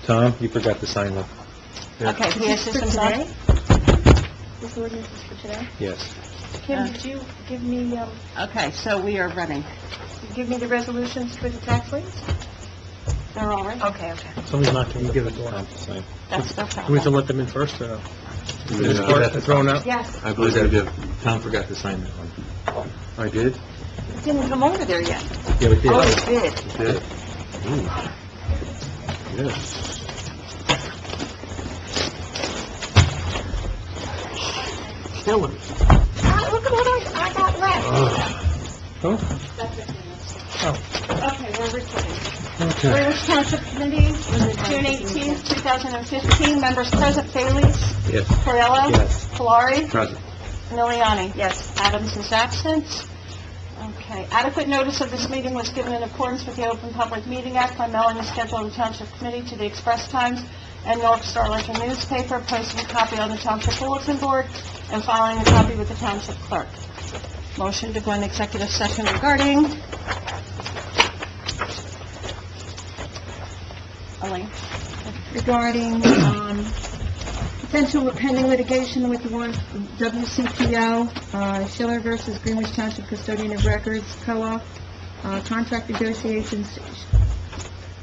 Tom, you forgot to sign them. Yeah. Okay, PA system's on. This ordinance is for today? Yes. Kim, did you give me, Okay, so we are running. the resolutions for the tax liens? They're all right? Okay. Somebody's not going to give it to Tom her. to sign. That's no Do we have to problem. let them in first, or no? Yeah. Thrown out? Yes. I believe Tom forgot to sign that one. I did? It didn't come over there yet. Yeah, we did. Oh, it did. Did? Ooh. Yes. Killing me. Look at what I got left. Oh, Okay, we're recording. okay. Greenwich Township Committee, June 18th, 2015. Members present, Bailey's, Yes. Coriello. Yes. Polari. Present. Miliani. Yes. Adams is absent. Okay. Adequate notice of this meeting was given in accordance with the Open Public Meeting Act by mailing the schedule of the Township Committee to the Express Times and North Star Ledger newspaper, posting a copy on the Township Bulletin Board, and filing a copy with the Township Clerk. Motion to go into executive session regarding... Elaine? Regarding, potential pending litigation with the one WCPO, Schiller versus Greenwich Township Custodian of Records, co-op, contract negotiations,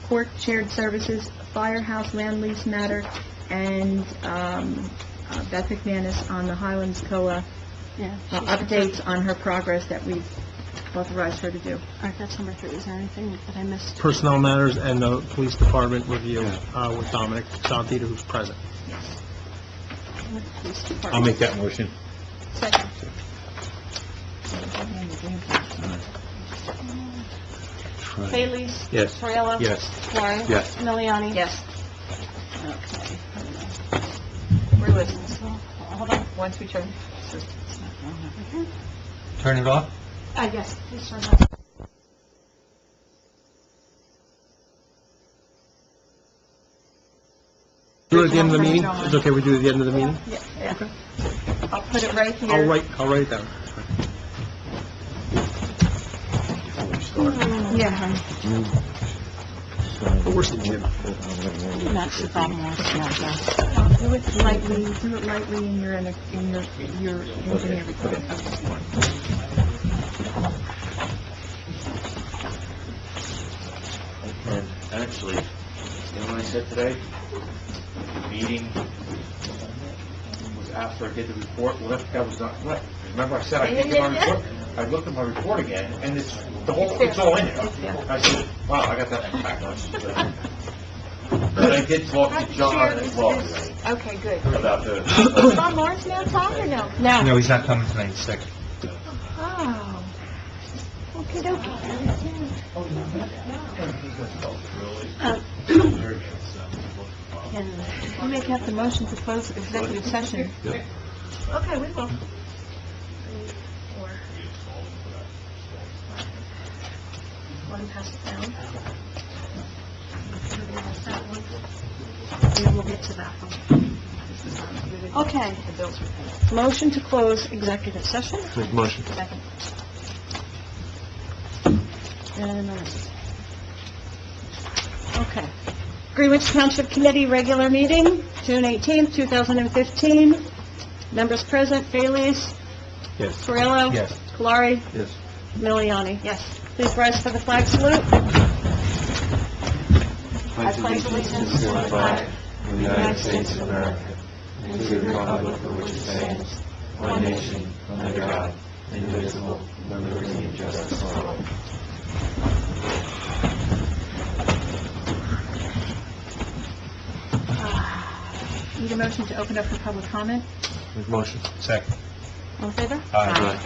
court shared services, firehouse land lease matter, and, Beth McManus on the Highlands COA, Yeah. updates on her progress that we've authorized her to do. All right, that's number 3. Is there anything that I missed? Personnel matters and the police department review with Dominic Santita, who's present. Police Department. I'll make that motion. Second. Bailey's? Yes. Coriello? Yes. Polari? Yes. Miliani? Yes. Okay. We're listening. So, hold on. Once we turn. It's not going over here. Turn it off? Yes, please turn that. Do it at the end of the meeting? It's okay, we do it at the end of the meeting? Yeah. I'll put it right here. I'll write it down. Yeah. Where's the gym? That's the problem. Do it lightly in your engineer report. And actually, you know what I said today? The meeting was after I did the report. Well, that was not what. Remember I said I did my report? I looked at my report again, and it's all in there. I said, wow, I got that back. But I did talk to John as well Okay, good. about the... Is Tom Lawrence now, Tom, or no? No, he's not coming tonight, he's sick. Oh. Okay, we make have the motion to close executive session. Yep. Okay, we will. One pass it down. We will get to that one. Okay. Motion to close executive session. Make motion. Second. Okay. Greenwich Township Committee regular meeting, June 18th, 2015. Members present, Bailey's, Yes. Coriello. Yes. Polari. Yes. Miliani. Yes. Please rise for the flag salute. I pledge allegiance to the flag of the United States of America and to the republic for which it stands, one nation, under God, indivisible, with liberty and justice for all. Need a motion to open up for public comment Make motion. Second. All in favor? Aye.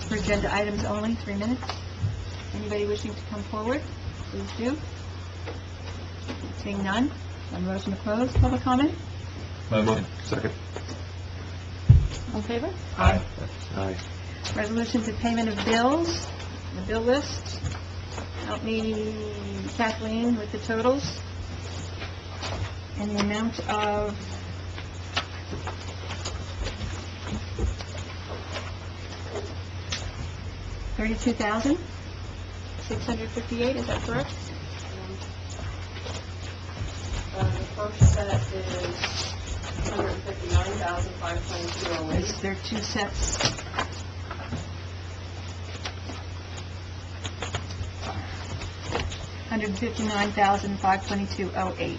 for agenda items only, 3 minutes. Anybody wishing to come forward, please do. Seeing none, a motion to close public comment. Motion. Second. All in favor? Aye. Aye. Resolutions of payment of bills, the bill list. Help me, Kathleen, with the totals. And the amount of $32,658, is that correct? The $32,522.08. There are two sets. $159,522.08.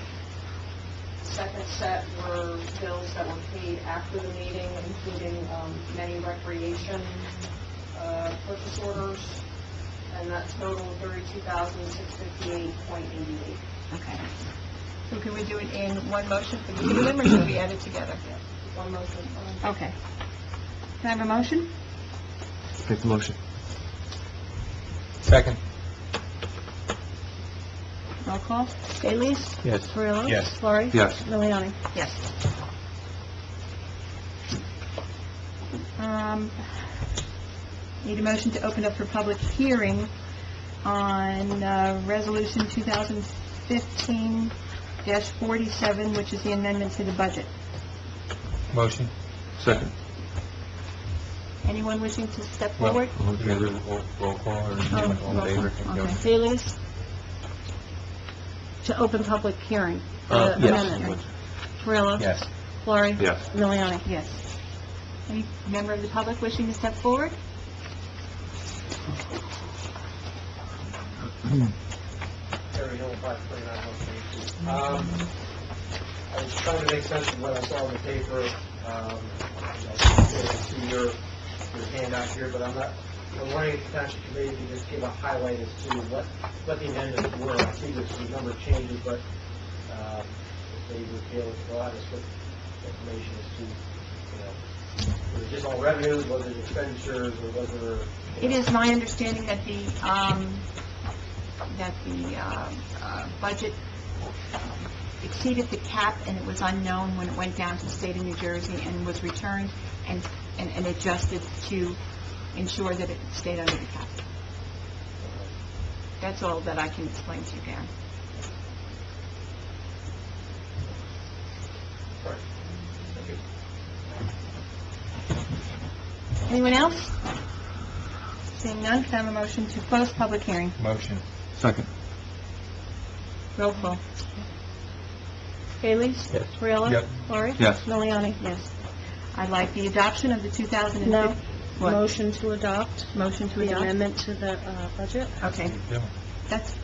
Second set were bills that were paid after the meeting, including many recreation purchase orders, and that totaled $32,658.88. Okay. So can we do it in one motion for each of them, or should we add it together? One motion. Okay. Can I have a motion? Make the motion. Second. Roll call. Bailey's? Yes. Carrillo? Yes. Lori? Yes. Miliani? Yes. Need a motion to open up for public hearing on Resolution 2015-47, which is the amendment to the budget. Motion. Second. Anyone wishing to step forward? Okay. Roll call or Oh, roll call. Okay. Bailey's? To open public hearing. Yes. Amendment. Carrillo? Yes. Lori? Yes. Miliani? Yes. Any member of the public wishing to step forward? Terry Hill, 529 North Main Street. I was trying to make sense of what I saw in the paper, to your handout here, but I'm not, I'm wondering if the Township Committee can just give a highlight as to what the amendments were. I see there's a number of changes, but if they would be able to provide us with information as to, was it just all revenues, was it expenditures, or was there... It is my understanding that the budget exceeded the cap, and it was unknown when it went down to the state of New Jersey and was returned and adjusted to ensure that it stayed under the cap. That's all that I can explain to you, Gary. Sorry. Thank you. Anyone else? Seeing none, can I have a motion to close public hearing? Motion. Second. Roll call. Bailey's? Yes. Carrillo? Yep. Lori? Yes. Miliani? Yes. I'd like the adoption of the 2015... No. What? Motion to adopt Motion to the adopt? amendment to the budget? Okay. Yeah. That's,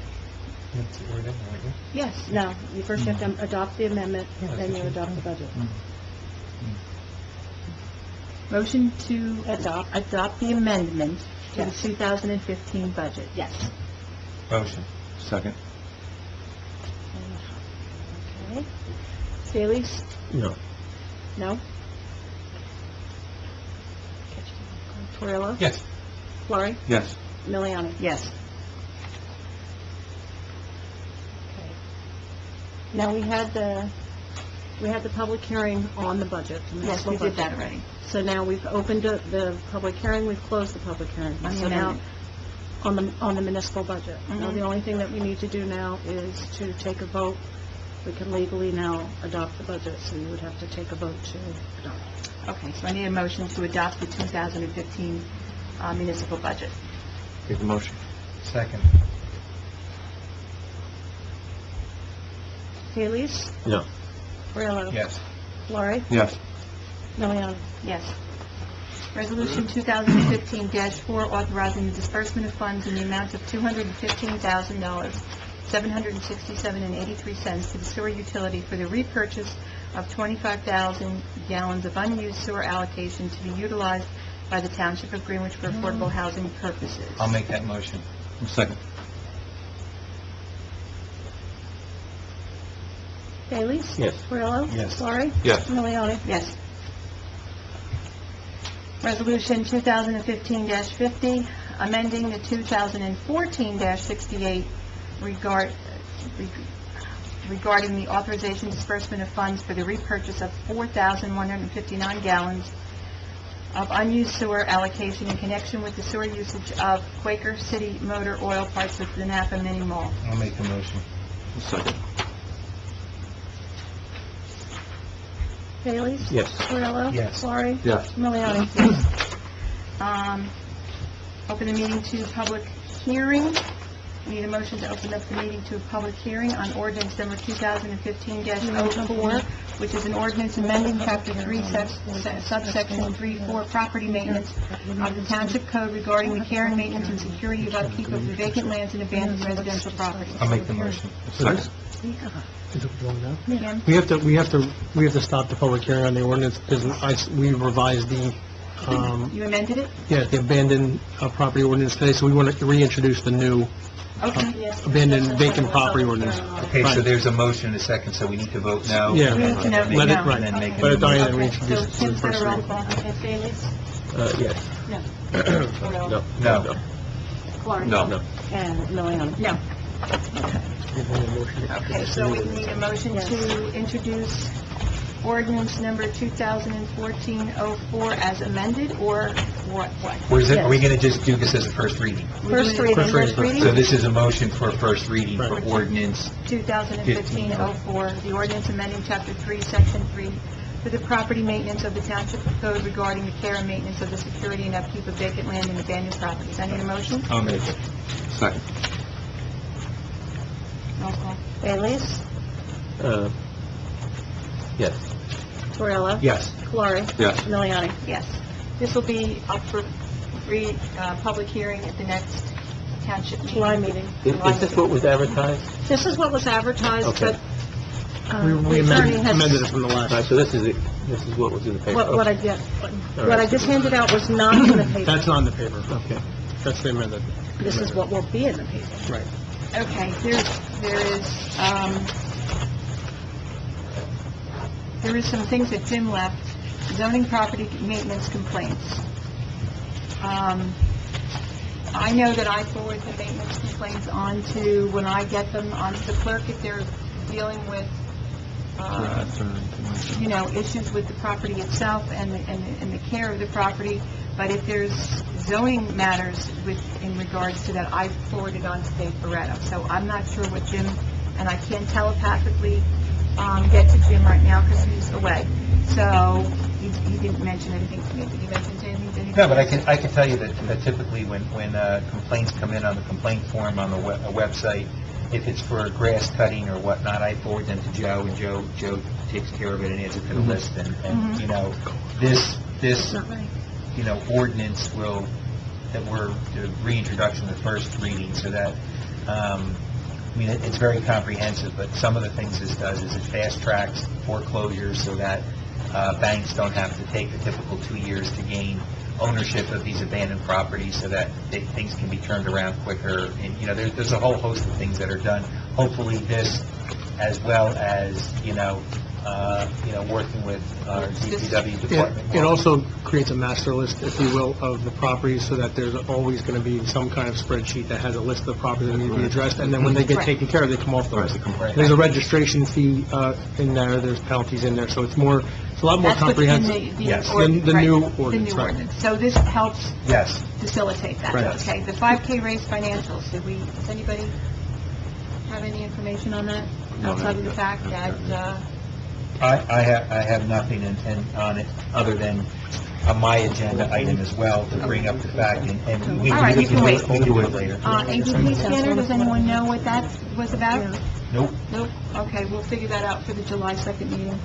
We're done, aren't we? yes. No, you first have to adopt the amendment, Yeah, then you that's adopt what the budget. Motion to Adopt. adopt the amendment to the Yes. 2015 budget. Yes. Motion. Second. Okay. Bailey's? No. No? Carrillo? Yes. Lori? Yes. Miliani? Yes. Okay. Now, we had the public hearing on the budget. the Yes, municipal we did budget. that already. So now we've opened the public hearing, we've closed the public hearing. On the So now, amendment. on the municipal budget. Now, Mhm. the only thing that we need to do now is to take a vote. We can legally now adopt the budget, so you would have to take a vote to adopt. Okay, so I need a motion to adopt the 2015 municipal budget. Make the motion. Second. Bailey's? No. Carrillo? Yes. Lori? Yes. Miliani? Yes. Resolution 2015-4, authorizing the disbursement of funds in the amount of $215,000, $767.83 to the sewer utility for the repurchase of 25,000 gallons of unused sewer allocation to be utilized by the Township of Greenwich for affordable housing purposes. I'll make that motion. Second. Bailey's? Yes. Carrillo? Yes. Lori? Yes. Miliani? Yes. Resolution 2015-50, amending the 2014-68 regarding the authorization disbursement of funds for the repurchase of 4,159 gallons of unused sewer allocation in connection with the sewer usage of Quaker City Motor Oil Parts of the Napa Mini Mall. I'll make the motion. Second. Bailey's? Yes. Carrillo? Yes. Lori? Yes. Miliani? Open the meeting to public hearing We need a motion to open up the meeting to a public hearing on ordinance number 2015-04, which is an ordinance amending Chapter 3, subsection 3-4, property maintenance of the Township Code regarding the care and maintenance and security of upkeep of the vacant lands and abandoned residential properties. I'll make the motion. Is it going now? Kim? We have to stop the public hearing on the ordinance because we revised the, You amended it? the abandoned property ordinance today, so we want to reintroduce the new Okay. abandoned vacant property ordinance. Okay, so Right. there's a motion and a second, so we need to vote no. Yeah. We need to know Let it, now. right. And then make Let it die and then Okay, reintroduce so it to the Tim's got first a roll reading. call. Ms. Daly? Yes. No. No. No. Clark? No. And Milian? No. Okay, so we need a motion to introduce ordinance number 2014-04 as amended, or what? Or is it, are we going to just do this as a first reading? First reading. First reading. So this is a motion for first reading for Right. ordinance. 2015-04, the ordinance amending Chapter 3, Section 3, for the property maintenance of the Township Code regarding the care and maintenance of the security and upkeep of vacant land and abandoned properties. I need a motion? I'll make it. Second. Roll call. Bailey's? Yes. Torella? Yes. Clark? Yes. Miliani? Yes. This will be up for public hearing at the next Township meeting. July meeting. Is this what was advertised? This is what was advertised, Okay. but We the attorney amended it has... from the last. All right, so this is what was in the paper? What I did, what I just handed out was not in the paper. That's not in the paper. Okay. That's the amended. This is what will be in the paper. Right. Okay, there is some things that Jim left. Zoning property maintenance complaints. I know that I forward the maintenance complaints on to, when I get them, onto the clerk if they're dealing with, issues with the property itself and the care of the property. But if there's zoning matters in regards to that, I forward it on to Dave Barretto. So I'm not sure what Jim, and I can't telepathically get to Jim right now because he's away. So he didn't mention anything to me. Did he mention anything? No, but I can tell you that typically when complaints come in on the complaint form on the website, if it's for grass cutting or whatnot, I forward them to Joe, and Joe takes care of it and adds it to the list. And this ordinance the reintroduction, the first reading, so that, it's very comprehensive, but some of the things this does is it fast tracks foreclosures so that banks don't have to take the typical 2 years to gain ownership of these abandoned properties, so that things can be turned around quicker. And, there's a whole host of things that are done. Hopefully this, as well as, working with our DPW department. It also creates a master list, if you will, of the properties, so that there's always going to be some kind of spreadsheet that has a list of the properties that need to be addressed, and then when they get taken care of, they come off the list. There's a registration fee in there, there's penalties in there, so it's a lot more That's what's in comprehensive. Yes. The new The ordinance, new right. ordinance. So this helps Yes. facilitate that. Right. Okay, the 5K race financials, does anybody have any information on that? Outside of the fact that, I have nothing on it other than on my agenda item as well to bring up the fact, and we All right, you can wait. we can do it later. ADP scanner, does anyone know what that was about? Nope. Nope. Okay, we'll figure that out for the July 2nd meeting.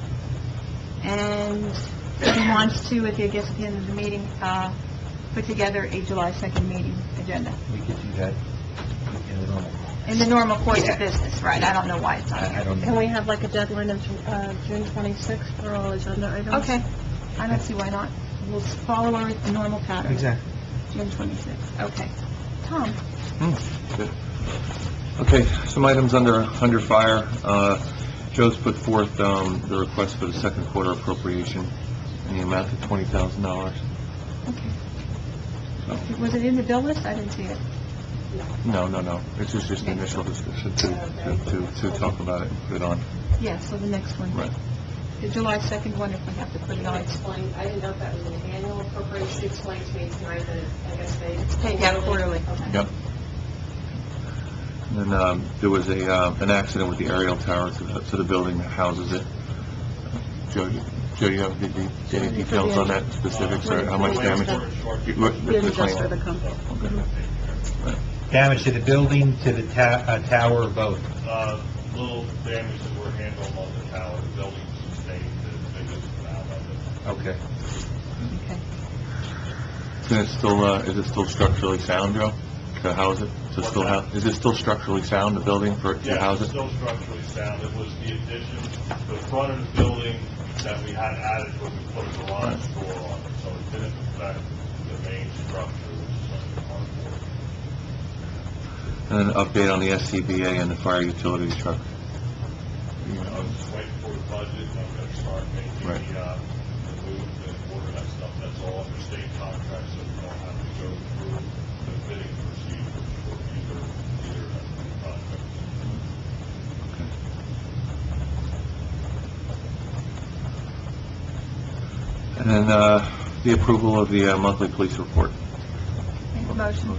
And if he wants to, at the end of the meeting, put together a July 2nd meeting agenda. We could do that in the normal. In the normal course of business, right? I don't know why it's on I here. don't Can know. we have like a deadline of June 26th for all agenda items? Okay, I don't see why not. We'll follow our normal pattern. Exactly. June 26th, okay. Tom? Okay, some items under fire. Joe's put forth the request for the second quarter appropriation in the amount of $20,000. Okay. Was it in the bill list? I didn't see it. No. This is just the initial discussion to talk about it and put it on. Yeah, so the next one. Right. The July 2nd one, if we have to put it I on. explained, I didn't know if that was an annual appropriation. She explained to me tonight that I guess they... Paid out quarterly. Okay. Yep. And then there was an accident with the aerial tower to the building that houses it. Joe, you have any details on that, specifics, or how much damage? Yeah, just for the company. Okay. Right. Damage to the building, to the tower, or both? Little damage that we're handling on the tower, the building's sustained the biggest amount of it. Okay. Okay. Is it still structurally sound, Joe? To house it? Is it still structurally sound, the building, to Yeah, house it's it? still structurally sound. It was the addition, the front of the building that we had added when we put a garage door on it, so it didn't affect the main structure, which is under hardboard. And an update on the SCBA and the fire utilities truck. I was just waiting for the budget, and I'm gonna start making Right. the move and order that stuff. That's all under state contract, so we don't have to go through the bidding procedure for either contract. And then, the approval of the monthly police report. Make a motion.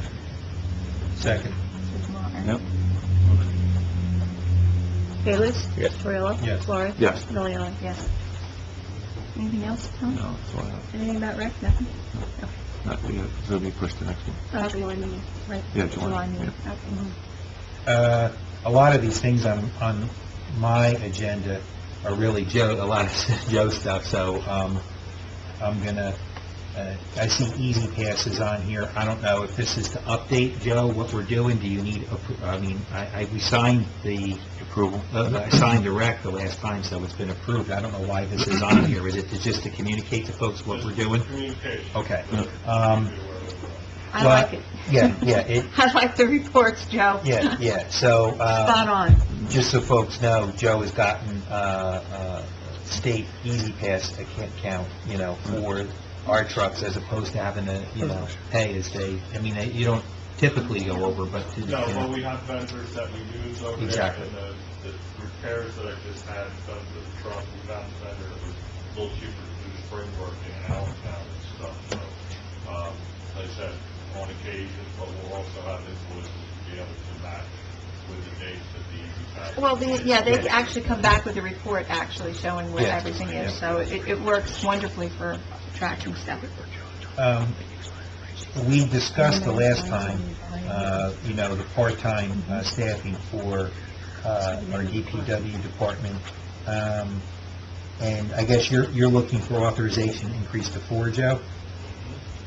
Second. Mrs. Martin. Yep. Bayless? Yes. Torriello? Yes. Flores? Yes. Miliani? Yes. Anything else, Tom? No, that's all I have. Anything about rec? Nothing? Not yet, it's going to be pushed to next one. July meeting, right? Yeah, July, meeting. yeah. Okay. A lot of these things on my agenda are really Joe, a lot of Joe stuff, so I'm gonna, I see easy passes on here. I don't know if this is to update, Joe, what we're doing. Do you need, we signed the Approval? I signed the rec the last time, so it's been approved. I don't know why this is on here. Is it just to communicate to folks what we're doing? Communication. Okay. I like it. Yeah, I like the reports, Joe. yeah, so, Spot on. just so folks know, Joe has gotten, state Easy Pass account, for our trucks as opposed to having to, pay as they, you don't typically go over, but, No, but we have vendors that we use over there. Exactly. And the repairs that I just had done to the truck, we found a vendor that was a little cheaper to do spring work in Allentown and stuff. So, like I said, on occasion, but we'll also have invoices to be able to match with the dates that the Easy Pass. Well, they actually come back with a report actually showing where Yeah. everything is, so it works wonderfully for tracking stuff. We discussed the last time, the part-time staffing for our DPW department, and I guess you're looking for authorization to increase to 4, Joe?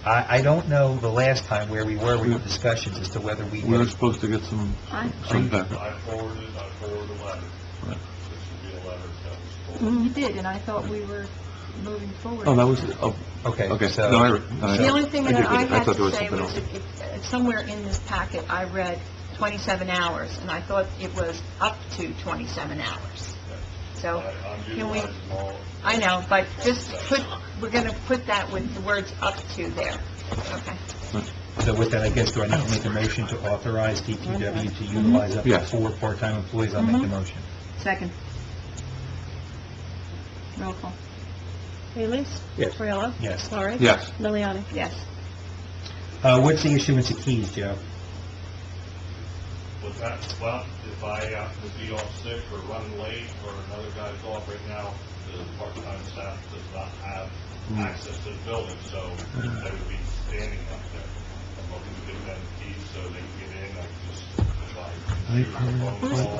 I don't know the last time where we were with the discussions as to whether we We were would... supposed to get some backup. I forwarded a letter. Right. This should be a letter that was forwarded. You did, and I thought we were moving forward. Oh, that was, Okay, so... The only thing that I had thought there to was say something was, else. somewhere in this packet, I read 27 hours, and I thought it was up to 27 hours. So, I'm can we, utilizing all. I know, but just we're going to put that with the words up to there. Okay. So with that, I guess, do I need to make a motion to authorize DPW to utilize up to Yes. 4 part-time employees? I'll make the motion. Second. Roll call. Bayless? Yes. Torriello? Yes. Flores? Yes. Miliani? Yes. What's the issuance of keys, Joe? With that, well, if I happen to be off sick or running late or another guy's off right now, the part-time staff does not have access to the building, so they would be standing up there. I'm looking to give them the keys so they can get in, I just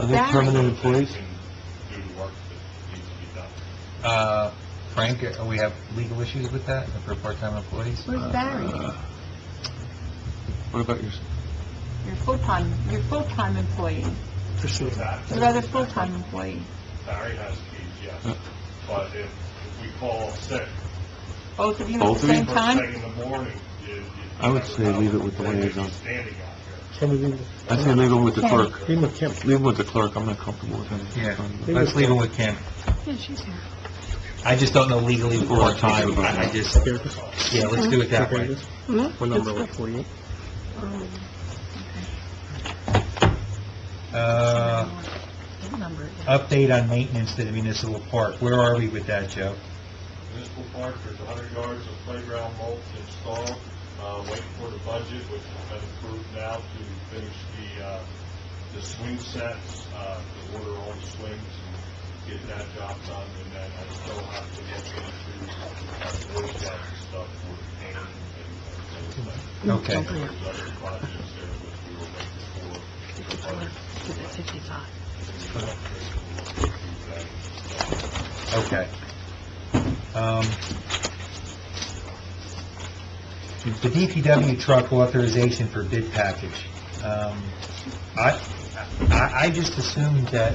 Are they permanent employees? They can do the work that needs to be done. Frank, we have legal issues with that for part-time employees? Where's Barry? What about yours? Your full-time employee. Your other full-time employee. Barry has keys, yes, but if we call sick, Both of you at Both the of you? same first time? thing in the morning, I would say leave it with the They would be liaison. standing out here. I say leave it with the Kim. clerk. Leave with Kim. Leave it with the clerk, I'm not comfortable with him. Yeah, let's leave it with Kim. Yeah, she's here. I just don't know legally with part-time, I just, yeah, let's do it that way. What number, like 48? What number? Update on maintenance to the municipal park. Where are we with that, Joe? Municipal Park, there's 100 yards of playground mulch installed, waiting for the budget, which has been approved now to finish the swing sets, to order all the swings and get that job done, and then I still have to look into Boy Scouts and stuff for the painting and things like that. Okay. There's other projects there which we were waiting Okay. The DPW truck authorization for bid package. I just assumed that,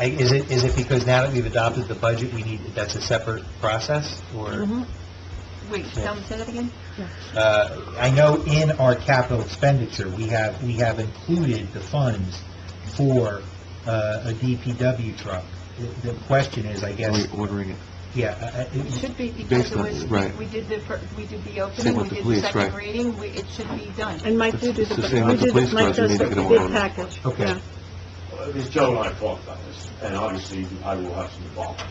is it because now that we've adopted the budget, that's a separate process, or? Wait, tell me, say that again? I know in our capital expenditure, we have included the funds for a DPW truck. The question is, I guess, We're ordering it. yeah, It should be because Based on- right. we did the Same opening, we with the did the police, second right. reading, it should be done. And Mike, you do It's the same with the we police Mike cars, we does need to the get them bid all. package. Okay. Yeah. Ms. Joe and I talked about this, and obviously I will have some involvement.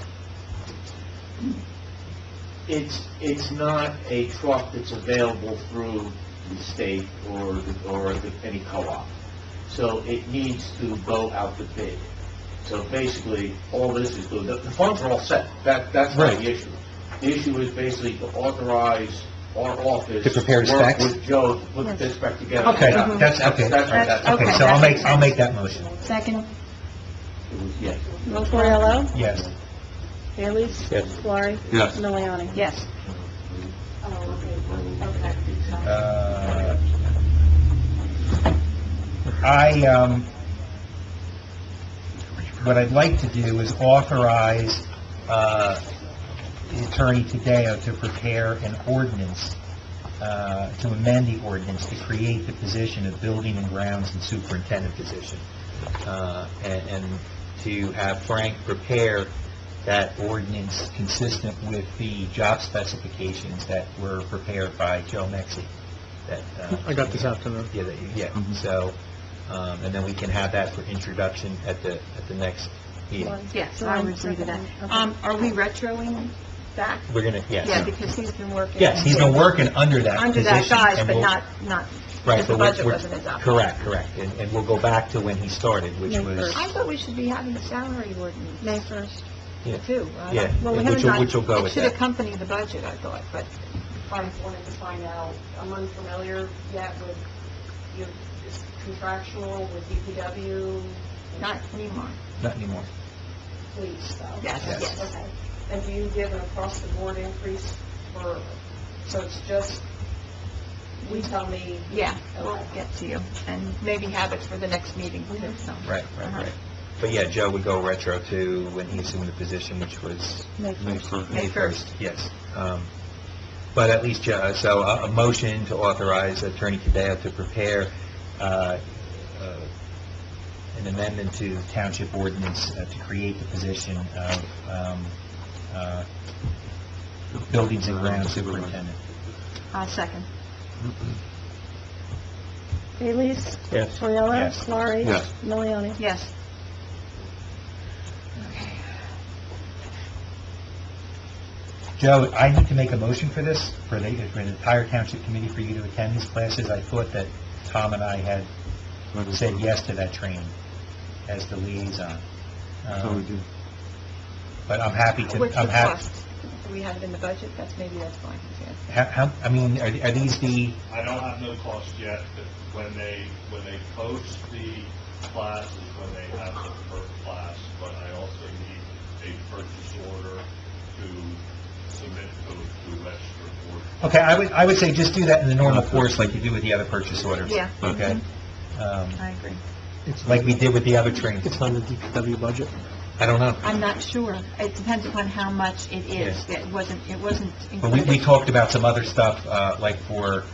It's not a truck that's available through the state or any co-op. So it needs to go out to bid. So basically, all this is, the funds are all set. That's not Right. the issue. The issue is basically to authorize our office To prepare work specs? with Joe to put this spec together. Okay, Yeah. that's, okay, That's right, that's okay, okay. so I'll make that motion. Second? Yes. Coriello? Yes. Haley? Yes. Laurie? Yes. Miliani? Yes. Okay. What I'd like to do is authorize, Attorney Tadeo to prepare an ordinance, to amend the ordinance to create the position of building and grounds and superintendent position. And to have Frank prepare that ordinance consistent with the job specifications that were prepared by Joe Mexi. That, I got this afternoon. Yeah, so, and then we can have that for introduction at the next meeting. Yes, I would agree to that. Are we retroing that? We're gonna, Yeah, yes. because he's been working. Yes, he's been working under that Under position. that guise, and but we'll- not, Right, because the but we're- budget we're- wasn't adopted. Correct, and we'll go back to when he started, which May was, I thought we should be having a salary ordinance. May 1st. yeah, Too. yeah, Well, we which haven't will go It with should that. accompany the budget, I thought, but I wanted to find out, I'm unfamiliar yet with, is contractual with DPW, not anymore. Not anymore. police though? Yes, Yes. yes. Okay. And do you give an across-the-board increase for, so it's just, we tell me? Yeah, we'll Okay. get to you, and maybe have it for the next meeting, too, so. Right. But yeah, Joe would go retro to when he assumed the position, which was May May 1st. 1st. May 1st. Yes. But at least, so a motion to authorize Attorney Tadeo to prepare an amendment to Township ordinance to create the position of Buildings and Grounds Superintendent. I'll second. Haley? Yes. Coriello? Yes. Laurie? Yes. Miliani? Yes. Joe, I need to make a motion for this, for the entire Township Committee, for you to attend these classes. I thought that Tom and I had said yes to that training as the liaison. That's how we do. But I'm happy to, What's the I'm happy. cost? Do we have it in the budget? Maybe that's fine, yeah. How, I mean, are these the, I don't have no cost yet, but when they post the classes, when they have the first class, but I also need a purchase order to submit to register for. okay, I would say just do that in the normal course like you do with the other purchase orders. Yeah. Okay? I agree. Like we did with the other trainings. It's on the DPW budget. I don't know. I'm not sure. It depends upon how much it is. Yeah. It wasn't But we included. talked about some other stuff, like for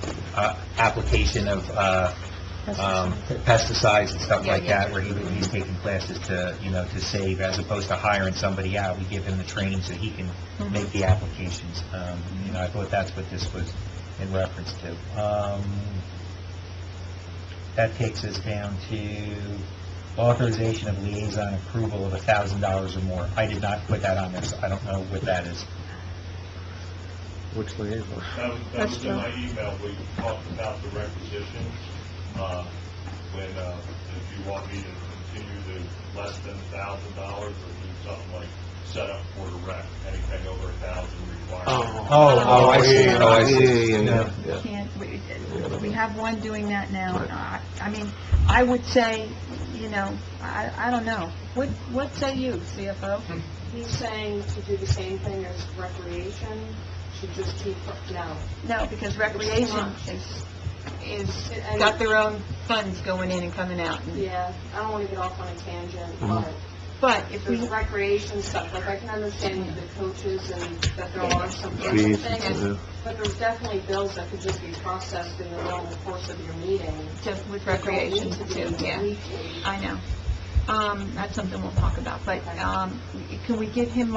application of pesticides and stuff Yeah, like yeah. that, where he's taking classes to, to save, as opposed to hiring somebody out. We give him the training so he can Mhm. make the applications. I thought that's what this was in reference to. That takes us down to authorization of liaison approval of $1,000 or more. I did not put that on there, so I don't know what that is. Which liaison? That was in my email, we talked about the requisitions, when, if you want me to continue to less than $1,000, or do something like set up for the rec, anything over 1,000 requires. I see. Yeah. Can't, We have one doing that now. I mean, I would say, I don't know. What say you, CFO? He's saying to do the same thing as recreation, should just keep, no. No, because recreation is got their own funds going in and coming out. Yeah, I don't want to get off on a tangent, But if we, there's recreation stuff, like I can understand the coaches and that there are some Fees, things, yeah. but there's definitely bills that could just be processed in the normal course of your meeting. just with recreation too, yeah. I know. That's something we'll talk about, but, can we give him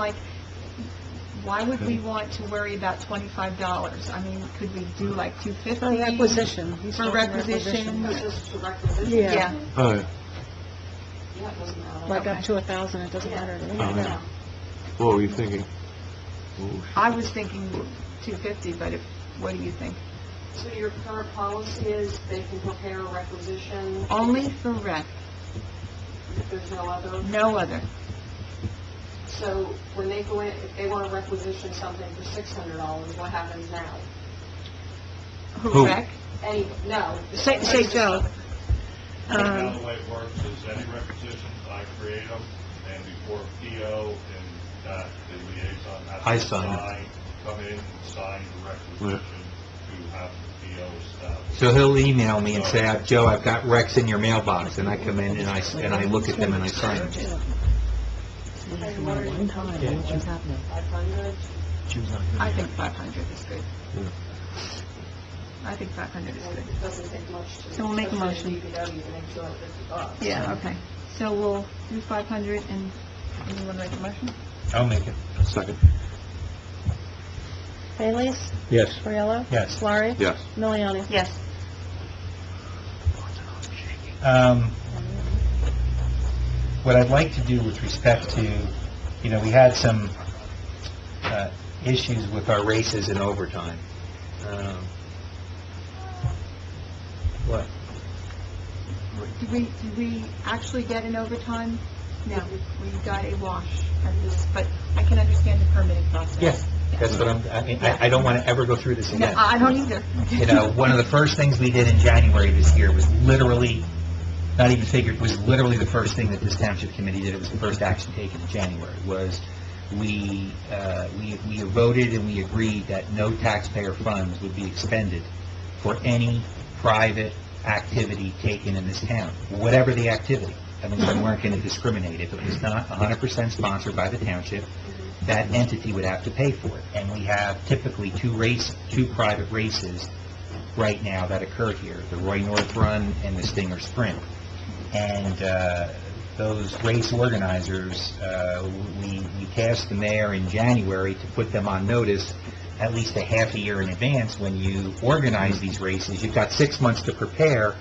why would we want to worry about $25? I mean, could we do $250? For requisition. He's For talking requisition? Just to requisition. Yeah. Oh, yeah. Yeah, it doesn't matter. Like up to 1,000, it doesn't matter to me. Oh, yeah. What were you thinking? Ooh. I was thinking $250, but what do you think? So your current policy is they can prepare a requisition Only for rec, if there's no other? no other. So when they go in, if they want to requisition something for $600, what happens now? Who rec? No. Say Joe. Now, the way it works is any requisitions, I create them, and before PO and that the liaison has I to sign come in and sign the requisition to have the PO established. So he'll email me and say, Joe, I've got Rex in your mailbox, and I come in and I look at them and I sign them. One time, what's happening? 500? I think 500 is good. I think 500 is good. It doesn't take much to. So we'll make a motion. DPW to make $250. Yeah, okay. So we'll do 500, and you want to make a motion? I'll make it. Second. Bailey's? Yes. Coriello? Yes. Laurie? Yes. Miliani? Yes. What I'd like to do with respect to, we had some issues with our races in overtime. What? Did we actually get an overtime? No, we got a wash at this, but I can understand the permitting process. Yes, that's what I don't want to ever go through this No, again. I don't either. One of the first things we did in January this year was literally, not even figured, was literally the first thing that this township committee did. It was the first action taken in January, was we voted and we agreed that no taxpayer funds would be expended for any private activity taken in this town, whatever the activity. I mean, we weren't going to discriminate. If it was not 100% sponsored by the township, that entity would have to pay for it. And we have typically two private races right now that occur here, the Roy North Run and the Stinger Sprint. And those race organizers, we tasked the mayor in January to put them on notice at least a half a year in advance. When you organize these races, you've got 6 months to prepare.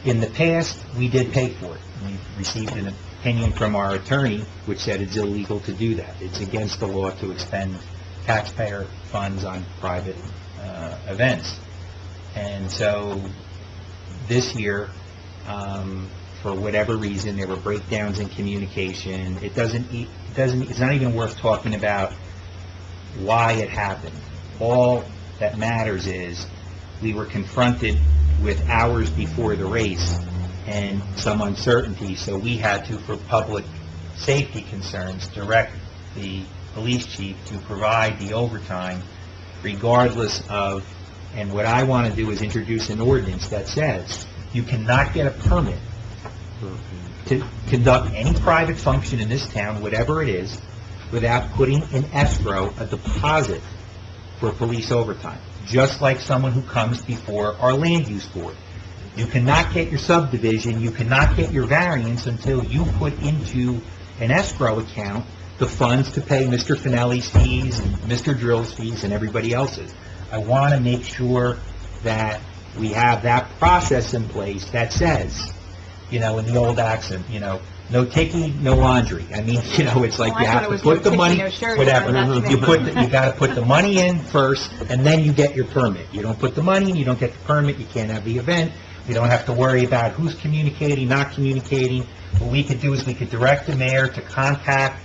In the past, we did pay for it. We received an opinion from our attorney which said it's illegal to do that. It's against the law to expend taxpayer funds on private events. And so this year, for whatever reason, there were breakdowns in communication. It's not even worth talking about why it happened. All that matters is we were confronted with hours before the race and some uncertainty, so we had to, for public safety concerns, direct the police chief to provide the overtime regardless of, and what I want to do is introduce an ordinance that says you cannot get a permit to conduct any private function in this town, whatever it is, without putting in escrow a deposit for police overtime, just like someone who comes before our land use board. You cannot get your subdivision, you cannot get your variance until you put into an escrow account the funds to pay Mr. Finelli's fees and Mr. Drill's fees and everybody else's. I want to make sure that we have that process in place that says, in the old accent, no ticky, no laundry. I mean, it's like you have to put the money, whatever. You got to put the money in first, and then you get your permit. You don't put the money in, you don't get the permit, you can't have the event. We don't have to worry about who's communicating, not communicating. What we could do is we could direct the mayor to contact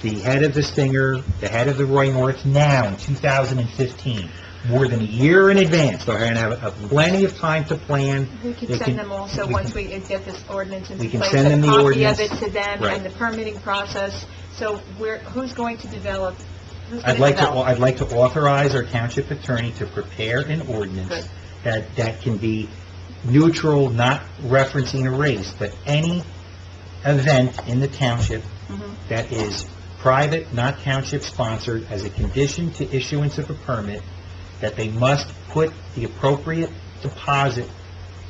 the head of the Stinger, the head of the Roy North now in 2015, more than a year in advance. They're going to have plenty of time to plan. We can They send can- them also, we once can- we get this ordinance into we can place, send them the a copy of ordinance. it to them Right. and the permitting process. So who's going to develop, who's I'd going to like to, develop? I'd like to authorize our township attorney to prepare an ordinance Good. that can be neutral, not referencing a race, but any event in the township Mhm. that is private, not township-sponsored, as a condition to issuance of a permit, that they must put the appropriate deposit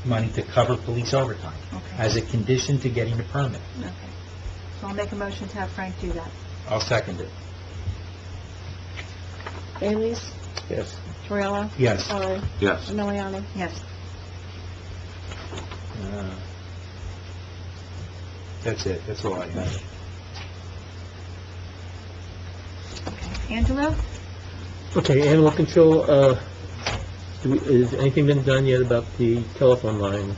money to cover police overtime, Okay. as a condition to getting the permit. Okay. So I'll make a motion to have Frank do that. I'll second it. Bailey's? Yes. Torello? Yes. Savari? Yes. Miliani? Yes. That's it, that's all I have. Angelo? Okay, animal control, has anything been done yet about the telephone line?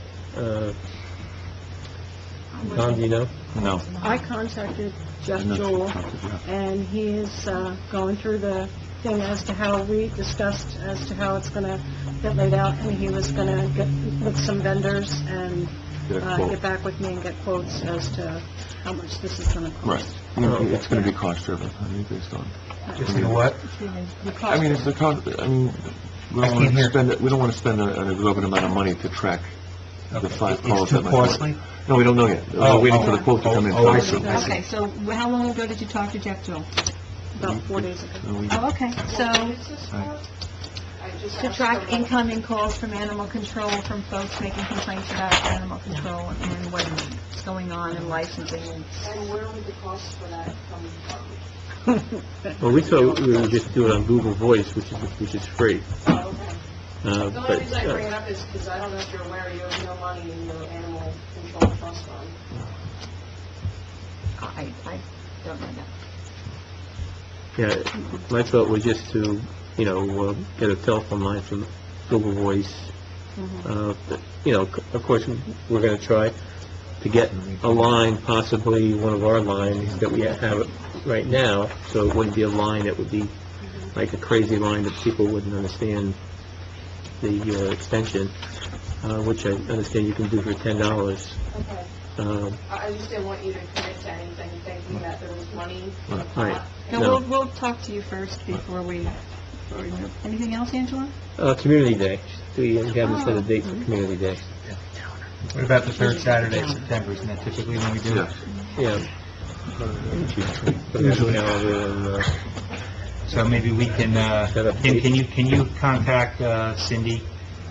Tom, do you know? No. I contacted Jeff I'm not Joel, sure. Yeah. and he is going through the thing as to how we discussed as to how it's going to get laid out, and he was going to get with some vendors and Get a quote. get back with me and get quotes as to how much this is going to cost. Right. It's going to be cost-driven, I mean, based on... Just, you know what? I mean, it's the cost, I mean, we I don't can't want to hear. spend, we don't want to spend an exorbitant amount of money to track the Okay. 5 It's calls too that might come in. costly? No, we don't know yet. We're waiting for the quote to come in. Oh, I first. see, I see. Okay, so how long ago did you talk to Jeff Joel? About 4 days ago. Oh, okay. So What is this for? I just to asked track for- incoming calls from animal control, from folks making complaints about animal control and what's going on in licensing. And where would the cost for that come from? Well, we thought we would just do it on Google Voice, which is free. Oh, okay. The only But, reason I bring it up is because I don't know if you're aware, you have no money in your animal control trust fund. I don't know that. yeah, my thought was just to, get a telephone line from Google Voice. But, of course, we're going to try to get a line, possibly one of our lines that we have right now, so it wouldn't be a line that would be like a crazy line that people wouldn't understand the extension, which I understand you can do for $10. Okay. I just didn't want you to commit to anything thinking that there was money in the Right. pot. No, No. we'll talk to you first before we move. Anything else, Angela? Community Day. We haven't set a date for Community Day. What about the third Saturday of September? Isn't that typically when we do it? Yes. Yeah. Put it on the calendar and, So maybe we can, Set up can you contact Cindy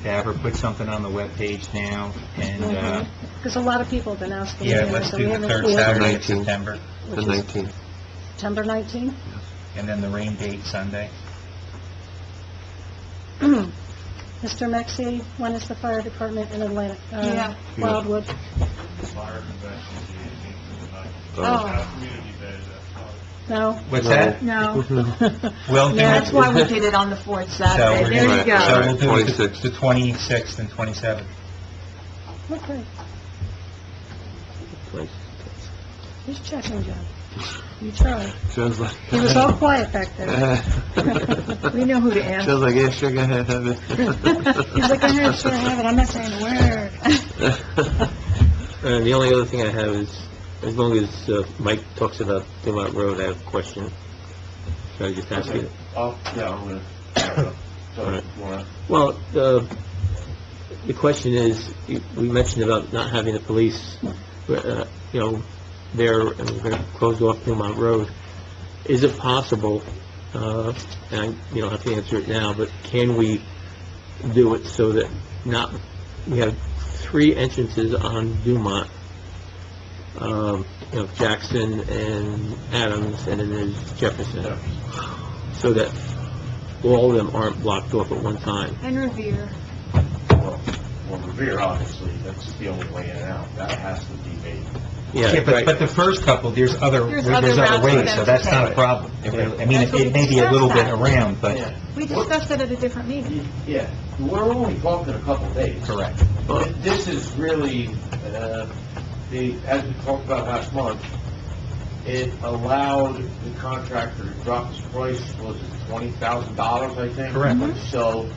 to have her put something on the webpage now? And, Because a lot of people have been asking. yeah, me, let's so do we the haven't third coordinated, Saturday of 19th. September, The which is 19th. September 19th. and then the rain date Sunday. Mr. Mexi, when is the fire department in Atlanta? Yeah. Wildwood. Fire convention is the 18th of the night. Oh. Our community day, that's No? What's No. that? No. We'll do That's it. why we did it on the fourth So Saturday. we're There gonna- you go. So we'll do it 26th. the 26th and 27th. Okay. Just checking, John. You tried. Sounds like... He was all quiet back there. We know who to ask. Sounds like, yeah, sure, go ahead, have it. He's like, I heard, sure I have it. I'm not saying a word. And the only other thing I have is, as long as Mike talks about Dumont Road, I have a question. Should I just ask Okay. it? Oh, yeah, I'm gonna, so, Alright. you wanna- Well, the question is, we mentioned about not having the police, there, and we're going to close off Dumont Road. Is it possible, and you don't have to answer it now, but can we do it so that we have 3 entrances on Dumont, Jackson and Adams, and then there's Jefferson, so that all of them aren't blocked off at one time? And Revere. well, Revere, obviously, that's the only way in and out. That has to be made. Yeah, but the first couple, there's other There's other routes for ways, them so to that's not a take. problem. I mean, That's what it may we be a little bit discussed that. around, but... Yeah. We discussed it at a different meeting. Yeah, we're only talking a couple of days. Correct. This is really, as we talked about last month, it allowed the contractor to drop his price, was it $20,000, I think? Correct. So,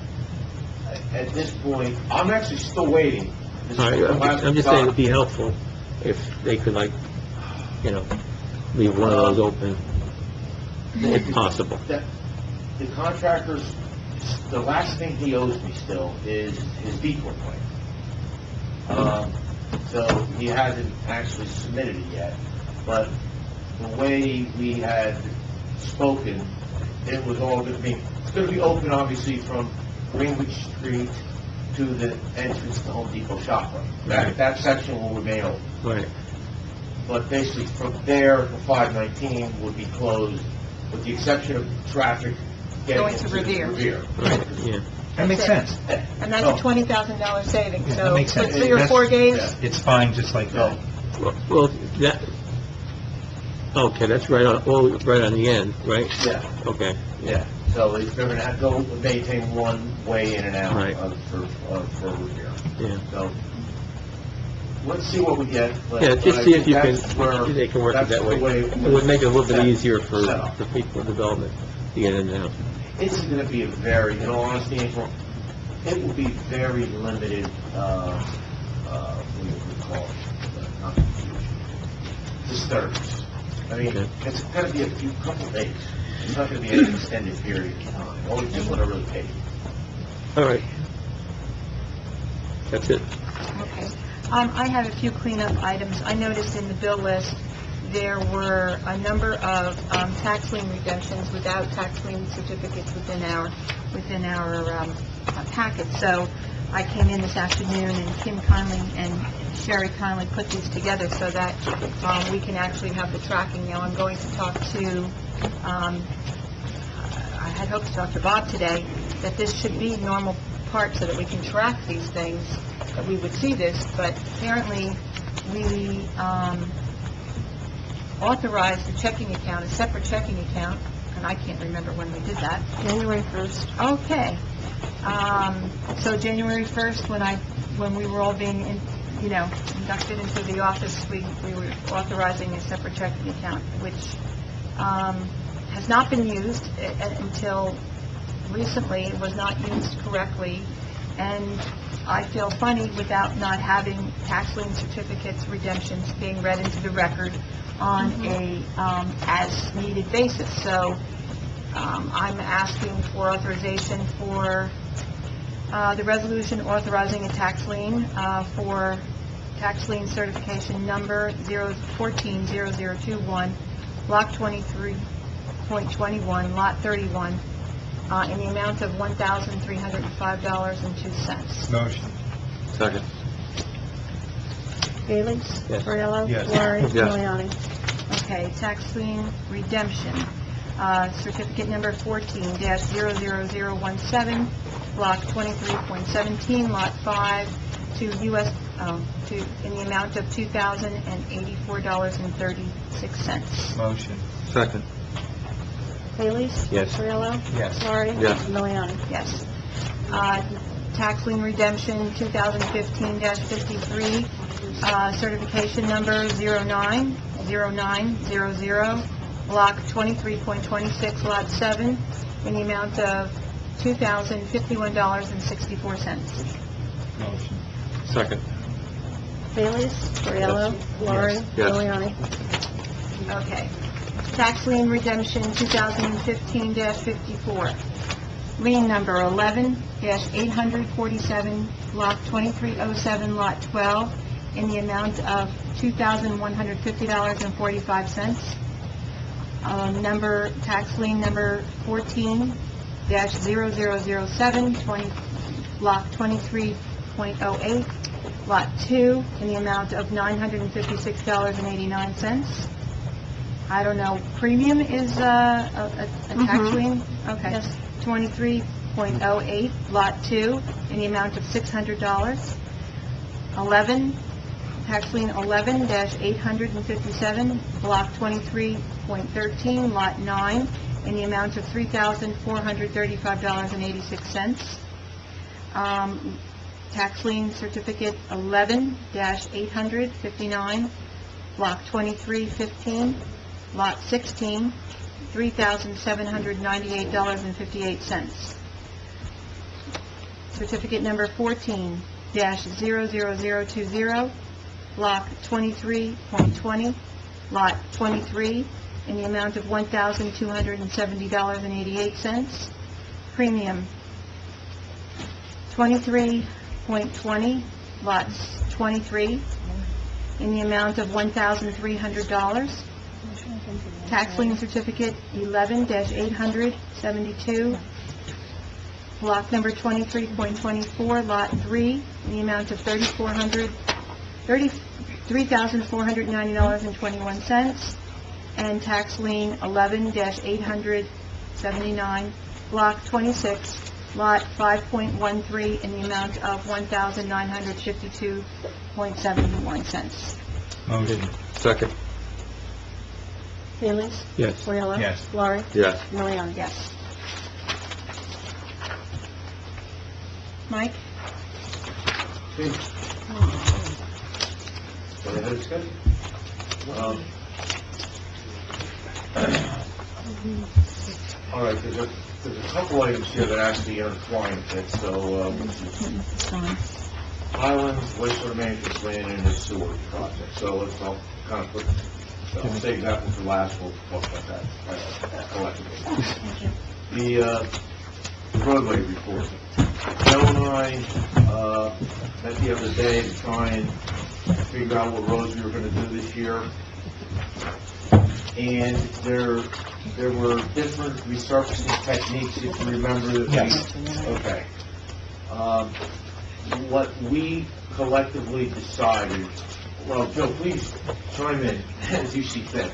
at this point, I'm actually still waiting. This is All right, the last I'm just saying it'd doc- be helpful if they could, like, you know, leave one of those open, if possible. The contractor's, the last thing he owes me still is his detour plan. So he hasn't actually submitted it yet, but the way we had spoken, it was all going to be, it's going to be open obviously from Greenwich Street to the entrance to Home Depot shop. That section will remain open. Right. But basically from there to 519 would be closed, with the exception of traffic getting Going to into Revere. Revere. Right, yeah. That makes sense. And that's a $20,000 savings, Yeah, that so makes for sense. 3 or 4 days, Yeah. It's fine just like that. Well, that, okay, that's right on, right on the end, right? Yeah, Okay. yeah. So they're going to have to go maintain one way in and out Right. for Revere. Yeah. So let's see what we get. but- Yeah, but just I see if think you can, that's where- they can work it that's that the way. It would make it a little bit easier for set up. people in development to get in and out. It's going to be a very, in all honesty, April, it will be very limited, what do you call it? Not disturbance. I mean, Okay. it's going to be a couple days. It's not going to be an extended period of time. Or we just want to really pay. All right. That's it. Okay. I have a few cleanup items. I noticed in the bill list, there were a number of tax lien redemptions without tax lien certificates within our packet. So I came in this afternoon, and Kim kindly and Sherry kindly put these together so that we can actually have the tracking. Now, I'm going to talk to, I had hoped to talk to Bob today, that this should be normal part so that we can track these things, that we would see this, but apparently we authorized a checking account, a separate checking account, and I can't remember when we did that. January 1st. Okay. So January 1st, when we were all being, inducted into the office, we were authorizing a separate checking account, which has not been used until recently. It was not used correctly, and I feel funny without not having tax lien certificates, redemptions being read into the record on a as-needed basis. So I'm asking for authorization for the resolution authorizing a tax lien for tax lien certification number 0140021, Block 23.21, Lot 31, in the amount of $1,305.02. Motion. Second. Bailey? Yes. Ferrello? Yes. Laurie? Yes. Miliani? Okay, tax lien redemption, certificate number 14-00017, Block 23.17, Lot 5, to U.S., in the amount of $2,084.36. Motion. Second. Bailey? Yes. Ferrello? Yes. Laurie? Yes. Miliani? Yes. Tax lien redemption 2015-53, certification number 090900, Block 23.26, Lot 7, in the amount of $2,051.64. Motion. Second. Bailey? Ferrello? Laurie? Yes. Miliani? Okay. Tax lien redemption 2015-54. Lien number 11-847, Block 2307, Lot 12, in the amount of $2,150.45. Tax lien number 14-0007, Block 23.08, Lot 2, in the amount of $956.89. I don't know, premium is a tax lien? Okay. Yes. 23.08, Lot 2, in the amount of $600. Tax lien 11-857, Block 23.13, Lot 9, in the amount of $3,435.86. Tax lien certificate 11-859, Block 2315, Lot 16, $3,798.58. Certificate number 14-00020, Block 23.20, Lot 23, in the amount of $1,270.88. Premium 23.20, lots 23, in the amount of $1,300. Tax lien certificate 11-872, block number 23.24, lot 3, in the amount of $3,490.21, and tax lien 11-879, block 26, lot 5.13, in the amount of $1,952.71. Motion. Second. Bailey's? Yes. Cordero? Yes. Laurie? Yes. Miliani? Yes. Mike? All right, there's a couple items here that actually intertwine a bit, so, Highlands, wastewater management plan, and the sewer project, so I'll kind of I'll save that one for last, we'll talk about that collectively. The roadway report. Joe and I, met the other day to try and figure out what roads we were gonna do this year. And there were different resurfacing techniques, if you remember. Yes. Okay. What we collectively decided, well, Joe, please chime in as you see fit.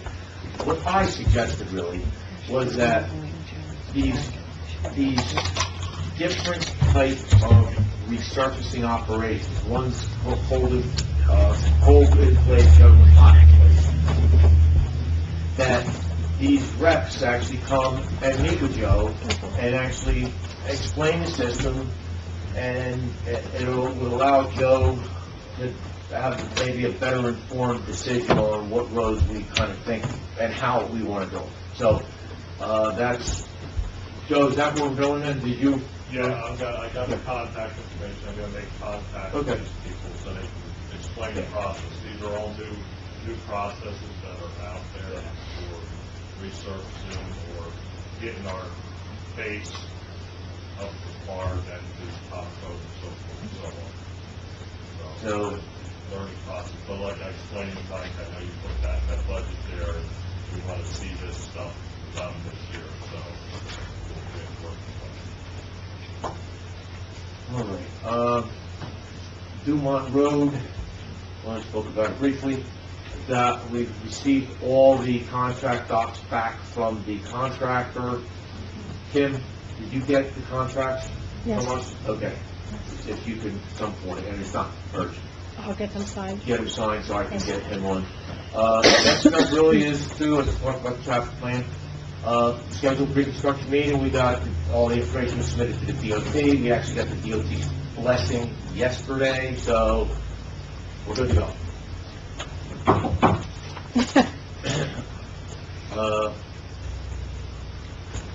What I suggested really was that these different types of resurfacing operations, one's cold in place, the other one's hot in place, that these reps actually come and meet with Joe and actually explain the system, and it would allow Joe to have maybe a better informed decision on what roads we kind of think and how we want to go. So, that's, Joe, is that what we're doing then? Did you? Yeah, I got the contact information. I'm gonna make contact with these people so they can explain the process. These are all new processes that are out there for resurfacing or getting our base up to par, then do top coat and so forth and so on. So, learning process. But like I explained to Mike, I know you put that budget there, and we want to see this stuff done this year, so we'll get working on it. All right. Dumont Road, well, I spoke about it briefly, that we've received all the contract docs back from the contractor. Kim, did you get the contracts Yes. from us? Okay. If you can, some point, and it's not urgent. I'll get them signed. Get him signed so I can get him on. Next up really is to, let's talk about the traffic plan. Scheduled pre-construction meeting, we got all the information submitted to the DOT. We actually got the DOT's blessing yesterday, so we're good to go.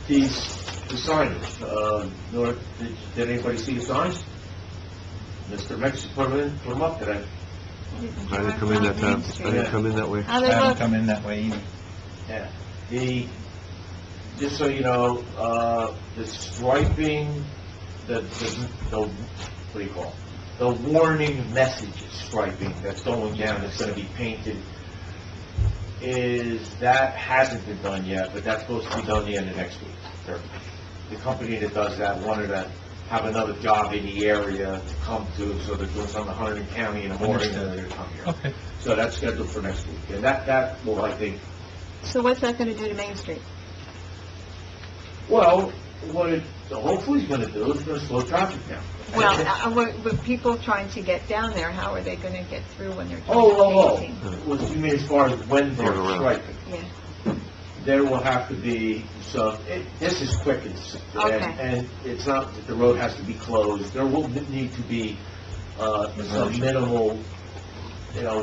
The signage, did anybody see the signs? Mr. Mix put them up today. I didn't come in that time. I didn't come in that way. How I they haven't look? come in that way either. Yeah. Just so you know, the striping, the, what do you call it? The warning messages striping that's going down, that's gonna be painted, that hasn't been done yet, but that's supposed to be done the end of next week. The company that does that wanted to have another job in the area to come to, so they're doing something in Hunterdon County in the morning, and they're gonna come here. Okay. So that's scheduled for next week, and that will, I think, So what's that going to do to Main Street? well, what it hopefully is gonna do is gonna slow traffic down. Well, but people trying to get down there, how are they going to get through when they're Oh, painting? what you mean as far as when they're Going around. striping? Yeah. There will have to be some, this is quick, Okay. and it's not that the road has to be closed. There will need to be, some minimal,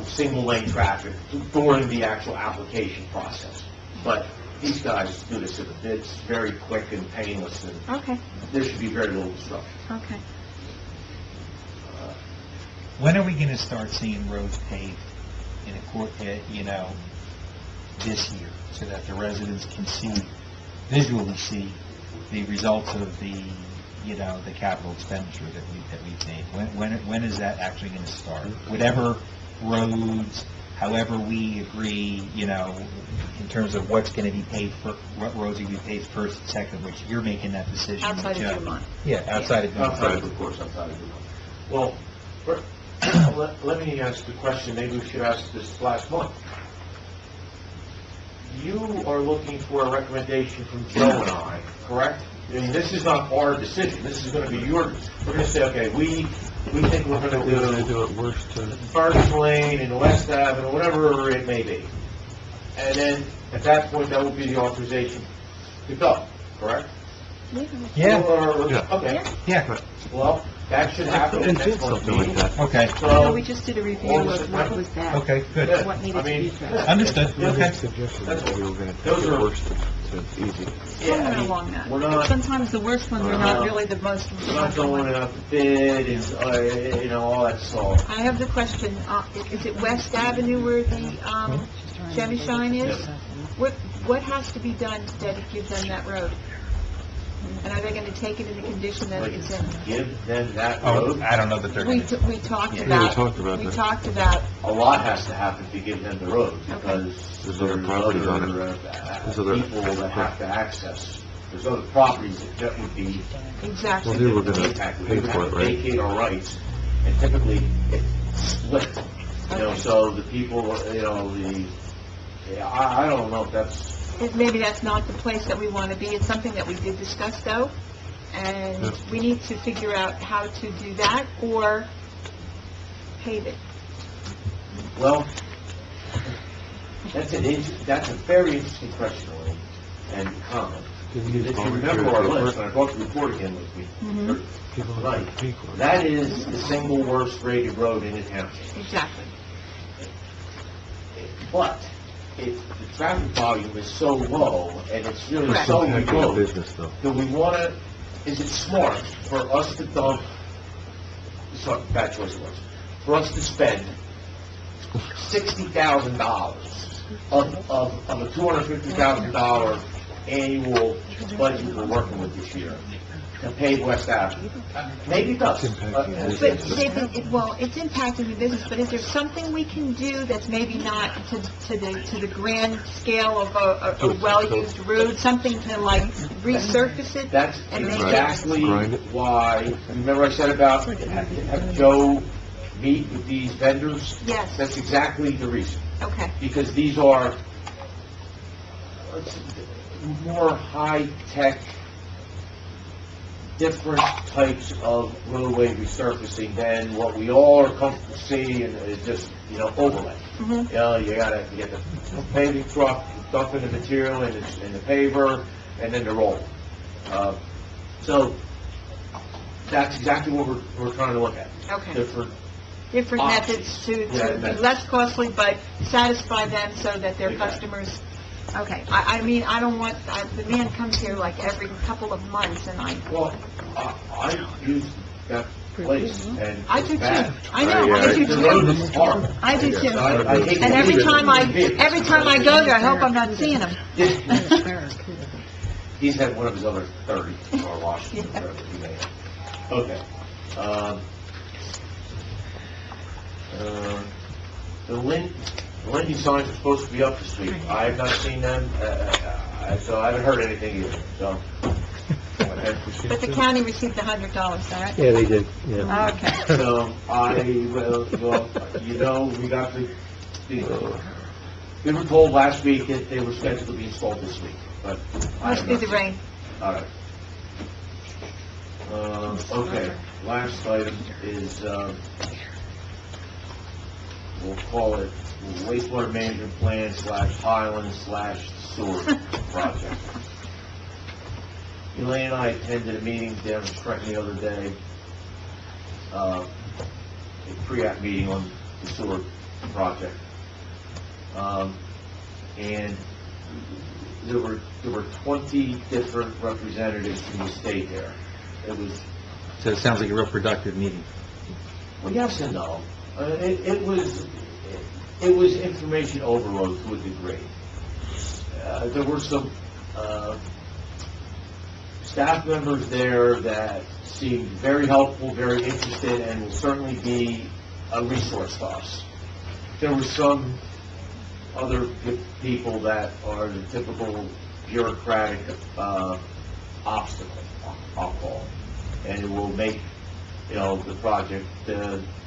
single lane traffic during the actual application process. But these guys do this, it's very quick and painless, and Okay, there should be very little disruption. okay. When are we going to start seeing roads paved in this year, so that the residents can visually see the results of the capital expenditure that we've made? When is that actually going to start? Whatever roads, however we agree, in terms of what's going to be paid for, what roads are going to be paid first and second, which you're making that decision. Outside Joe. of Vermont. Yeah, outside of Outside Vermont. of, course, outside of Vermont. Well, let me ask the question, maybe we should ask this last month. You are looking for a recommendation from Joe and I, correct? I mean, this is not our decision, this is going to be yours. We're going to say, okay, we think we're going to do it worse to... First Lane and West Avenue, whatever it may be. And then, at that point, that will be the authorization to go, correct? Yeah. Okay, Yeah, well, that should happen at next month's meeting. okay, No, So, we just did a review of what was bad. okay, good. yeah, What needed I to be mean, addressed. Understood, okay. Suggestion That's that we were going to those take it are- worse so it's easy. yeah, I Somewhere mean, along that. we're not, Sometimes the worst ones are not really the most... we're not going out to bid, it's, all that stuff. I have the question, is it West Avenue where the Chevy Shine is? Yes. What has to be done that it gives them that road? And are they going to take it in the condition that Like, it's in? give them that Oh, road. I don't know that they're We going to... we talked Yeah, about... we talked about We that. talked about, A lot has to happen to give them the road, because There's other properties on it. There's other- people that have to access. There's other properties that would be exactly. Well, they were going to impacted. pay We would for have it, to right? vacate our rights, and typically it's split. So the people, I don't know if that's, Maybe that's not the place that we want to be. It's something that we did discuss, though, and Yep. we need to figure out how to do that or pave it. well, that's a very interesting question, Elaine, and comment. Because if you remember our list, and I brought the report again with me, tonight, that is the single worst rated road in the township. Exactly. But the traffic volume is so low, and it's really Correct. so Impacting the remote. business, though. Do we want to, is it smart for us to dump, sorry, bad choice of words, for us to spend $60,000 of a $250,000 annual budget we're working with this year to pave West Avenue? Maybe it does. It's impacting the But, David, it's impacting the business, but is there something we can do that's maybe not to the grand scale of a well-used road, something to like resurface it? That's And make it- exactly Grind it. why, remember I said about have Joe meet with these vendors? Yes, That's exactly the reason. okay, Because these are more high-tech, different types of roadway resurfacing than what we all are comfortable seeing, and it's just, overlay. Mhm. You get the paving truck, dumping the material in the paver, and then the roll. So, that's exactly what we're trying to look at. okay. Different Methods options. to Yeah, be less costly, but satisfy them so that their Exactly. customers, okay. I mean, I don't want, the man comes here like every couple of months, and Well, I use that place, and I it's do too. bad. I know, I do The road too. is horrible. I do too. I hate to And every believe it. time I go there, I hope I'm not seeing him. He's had one of his other 30 car washes, or whatever he may have. Okay. The Lindy signs are supposed to be up this week. I have not seen them, so I haven't heard anything either, so. Okay. But the county received $100, all right? Yeah, they did, yeah. Okay. So, we got we were told last week that they were scheduled to be installed this week, but I Must have be not the seen- rain. All right. Okay, last item is, we'll call it wastewater management plan / Highland / sewer project. Elaine and I attended a meeting down in Trenton the other day, a pre-app meeting on the sewer project. And there were 20 different representatives from the state there. It was, So it sounds like a real productive meeting. well, yes and no. It was information overload to a degree. There were some staff members there that seemed very helpful, very interested, and will certainly be a resource to us. There were some other people that are the typical bureaucratic obstacle, I'll call it, and it will make, the project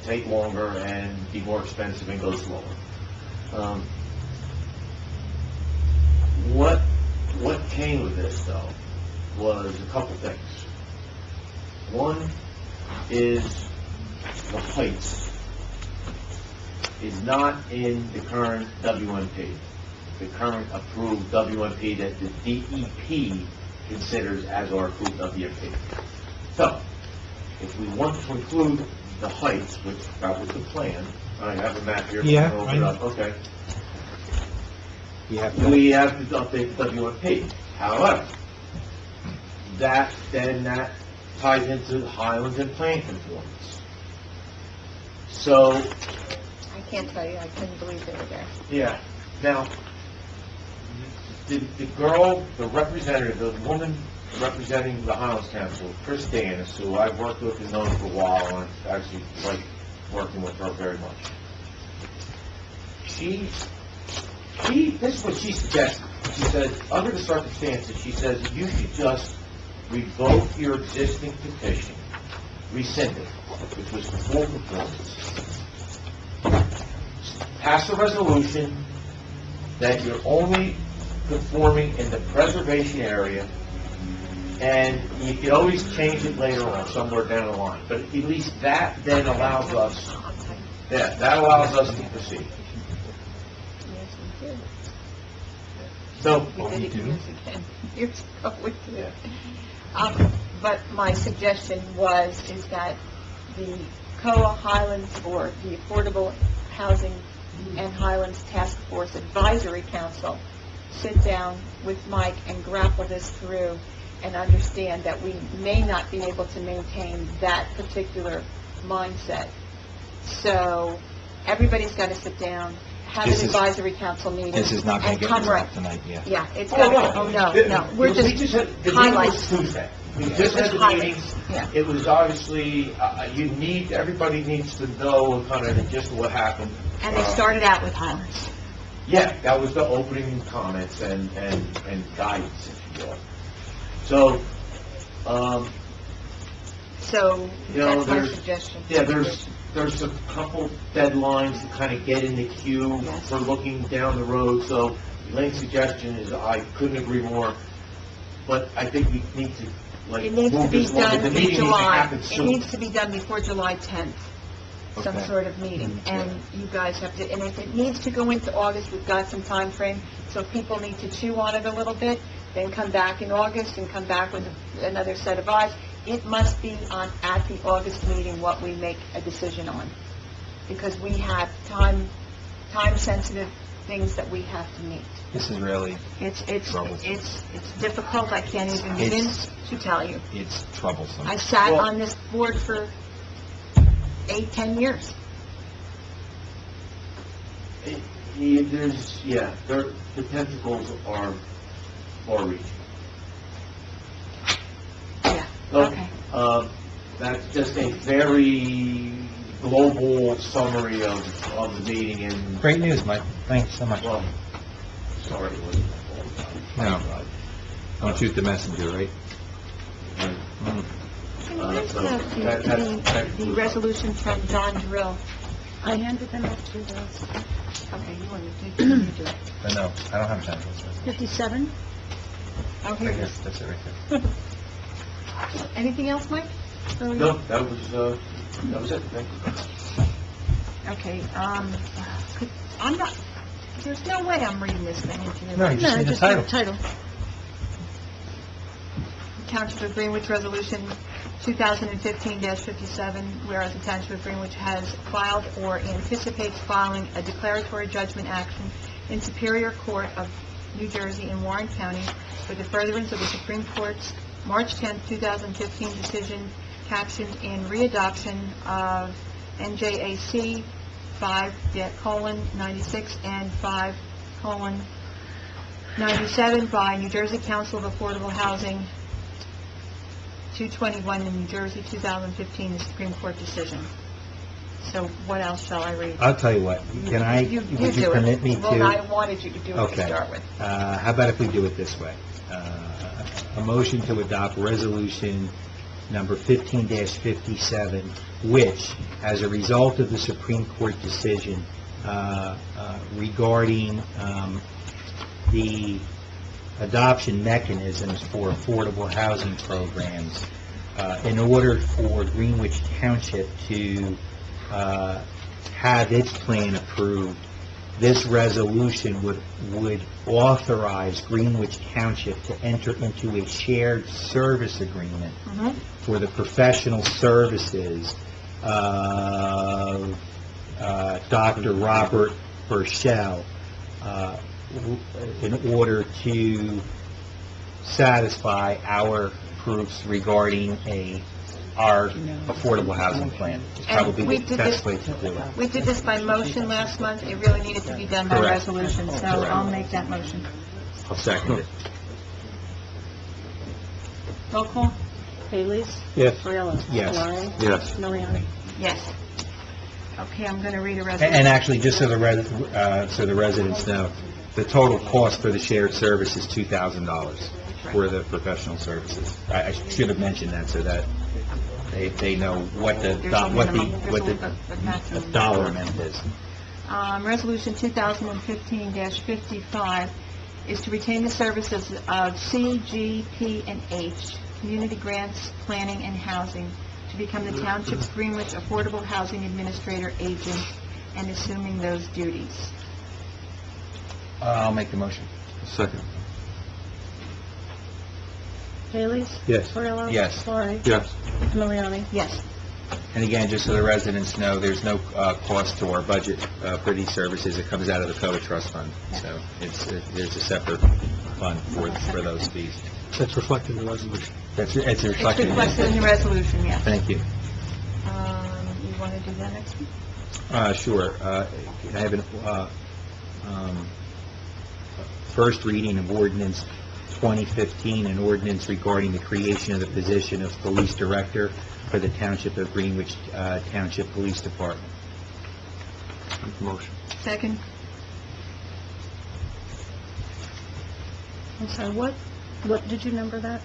take longer and be more expensive and go slower. What came of this, though, was a couple things. One is the heights is not in the current WMP, the current approved WMP that the DEP considers as our approved WMP. So, if we want to include the heights, which that was the plan, I have a map here. Yeah, I'll open I it know. up. Okay. You have We have to update the WMP. However, that ties into the Highlands and plan conformance. So, I can't tell you, I couldn't believe they were there. yeah, now, the girl, the representative, the woman representing the Highlands Council, Chris Danis, who I've worked with and known for a while, and I actually like working with her very much. This is what she suggested. She said, under the circumstances, she says, you should just revoke your existing petition, rescind it, which was for full performance. Pass a resolution that you're only conforming in the preservation area, and you can always change it later on, somewhere down the line. But at least that then allows us, to proceed. So, We did it years again. Years ago, we did. But my suggestion is that the COA Highlands, or the Affordable Housing and Highlands Task Force Advisory Council, sit down with Mike and grapple this through and understand that we may not be able to maintain that particular mindset. So everybody's got to sit down, have an advisory council meeting. This is not going and to come get right. resolved tonight, yeah. Yeah, it's got to, no, we're the just meeting highlights. was Tuesday. We just had the meeting. Yeah. It was obviously, everybody needs to know kind of the gist of what happened. And they started out with Highlands. Yeah, that was the opening comments and guidance, if you will. So, So that's my there's- suggestion. yeah, there's a couple deadlines to kind of get in the queue Yes. for looking down the road. So Elaine's suggestion is, I couldn't agree more, but I think we need to, It needs to move be this along. done The in meeting needs to July. happen It soon. needs to be done before July 10th, some Okay. sort of meeting. And you guys have to, and if it needs to go into August, we've got some time frame. So if people need to chew on it a little bit, then come back in August and come back with another set of eyes. It must be at the August meeting what we make a decision on, because we have time-sensitive things that we have to meet. This is really, It's Troublesome. difficult, I can't even begin It's- to tell you. it's troublesome. I sat Well- on this board for 10 years. The tentacles are far-reaching. Yeah, So, okay. That's just a very global summary of the meeting, and, Great news, Mike. Thanks so much. well, sorry it wasn't all the time. No. Don't shoot the messenger, right? Can you guys so have the resolution from Don Drill? I handed them up to those. Okay, you want to do it. But no, I don't have time for this. 57? Okay. That's it right there. Anything else, Mike? No, that was it, thank you. Okay, I'm not, there's no way I'm reading this thing into the... No, you just need the title. Title. Township of Greenwich Resolution 2015-57, whereas the Township of Greenwich has filed or anticipates filing a declaratory judgment action in Superior Court of New Jersey, and Warren County for the furtherance of the Supreme Court's March 10, 2015 decision captioned in readoption of NJAC 5:96 and 5:97 by New Jersey Council of Affordable Housing 221 in New Jersey, 2015, the Supreme Court decision. So what else shall I read? I'll tell you what, can I, You would you do permit it. me to? Well, I wanted you to do it to Okay. start with. How about if we do it this way? A motion to adopt resolution number 15-57, which, as a result of the Supreme Court decision regarding the adoption mechanisms for affordable housing programs, in order for Greenwich Township to have its plan approved, this resolution would authorize Greenwich Township to enter into a shared service agreement for the professional services of Dr. Robert Burchell in order to satisfy our proofs regarding our affordable housing plan. It's probably we the did best this- way to do it. We did this by motion last month. It really needed to be done by Correct. resolution, so Correct. I'll make that motion. I'll second it. Roll call. Haley's. Yes. Coriello. Yes. Valari. Yes. Miliani. Yes. Okay, I'm going to read a resolution. And actually, just so the residents know, the total cost for the shared service is $2,000 for the professional services. I should have mentioned that so that they know what the There's a minimum. There's a maximum. dollar amount is. Resolution 2015-55 is to retain the services of CGP&H, Community Grants, Planning, and Housing, to become the Township's Greenwich Affordable Housing Administrator agent and assuming those duties. I'll make the motion. Second. Haley's. Yes. Coriello. Yes. Valari. Yes. Miliani. Yes. And again, just so the residents know, there's no cost to our budget for these services. It comes out of the COA trust fund. So there's a separate fund for those fees. That's reflected in the resolution. It's It's reflected. requested in the resolution, yes. Thank you. You want to do that next week? Sure. I have first reading of ordinance 2015, an ordinance regarding the creation of the position of police director for the Township of Greenwich Township Police Department. Make the motion. Second? I'm sorry, what did you number that?